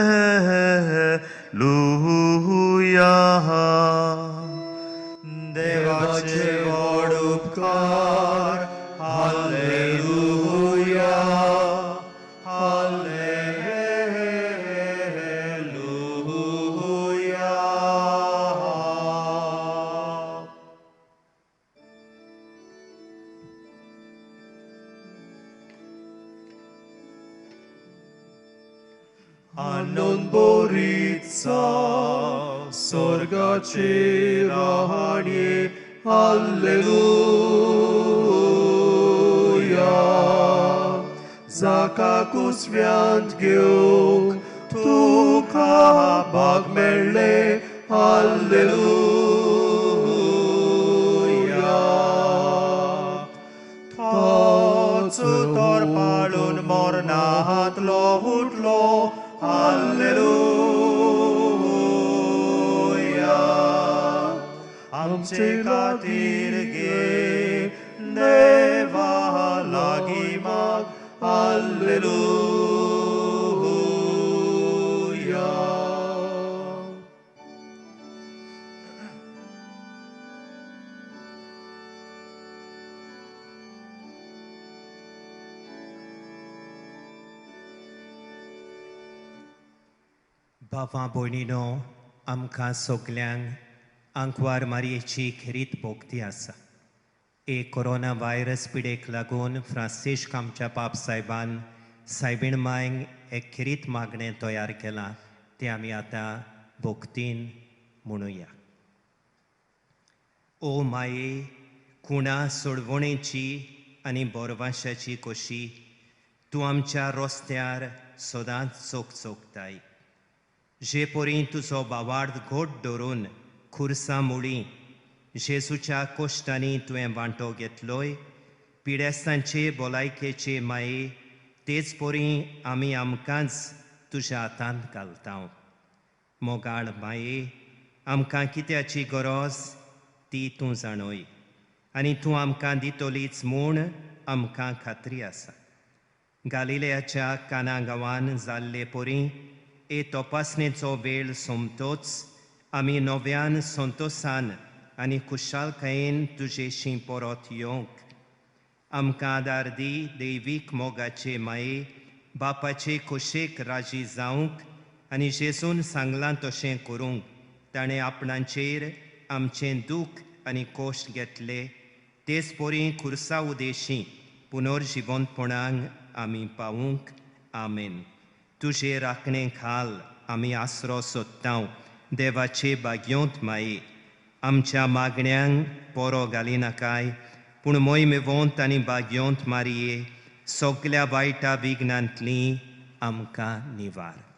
देवाचे व्हड उपकार हालेलुया हालेलुया आनंद बोरीचा स्वर्गाचे राहणे हालेलुया जाका कुसव्यांत घेवंक तुका भाग मेळ्ळे हालेलुया तोच तोर पाळून मरणांतलो उठलो हालेलुया आमचे खातीर घे देवा लागीं माग हालेलुया भावां भयणीनो आमकां सगल्यांक आंकवार मारयेची खेरीत भोगती आसा कोरोना व्हायरस पिडेक लागून फ्रांसीश आमच्या पाप सायबान सायबीण मांयक एक खेरीत मागणें तयार केलां तें आमी आतां भोगतीन म्हणुया ओ माये खुणा सोडवणेची आनी बोरवाशाची कोशी तूं आमच्या रस्त्यार सदांच चोखताय जे पोरी तुजो बावार्द घोट धरून खुर्सां मुळी जेसूच्या कोश्टांनी तुवें वांटो घेतलोय पिडेस्तांचे भलायकेचे माये तेच पोरी आमी आमकांच तुज्या हातांत घालता मोगाळ माये आमकां कित्याची गरज ती तूं जाणोय आनी तूं आमकां दितलीच म्हूण आमकां खात्री आसा गालिलेयाच्या काना गांवांत जाल्ले पोरी तपासणेचो वेळ सोंपतोच आमी नव्यान संतोशान आनी खुशालकायेन तुजेशी परत येवंक आमकां आदार दी दैवीक मोगाचे माये बापाचे खोशेक राजी जावंक आनी जेजून सांगलां तशें करूंक ताणें आपणाचेर आमचें दूख आनी कोश्ट घेतले तेच पोरी खुर्सा उदेशी पुनर्जिवंतपणांक आमी पावूंक आमेन तुजे राखणे खाल आमी आसरो सोदता देवाचे भाग्योंत माये आमच्या मागण्यांक पोरो घालिनाकाय पूण मोहिमेवंत आनी भाग्योंत मारये सगल्या वायटा विघ्नांतली आमकां निवार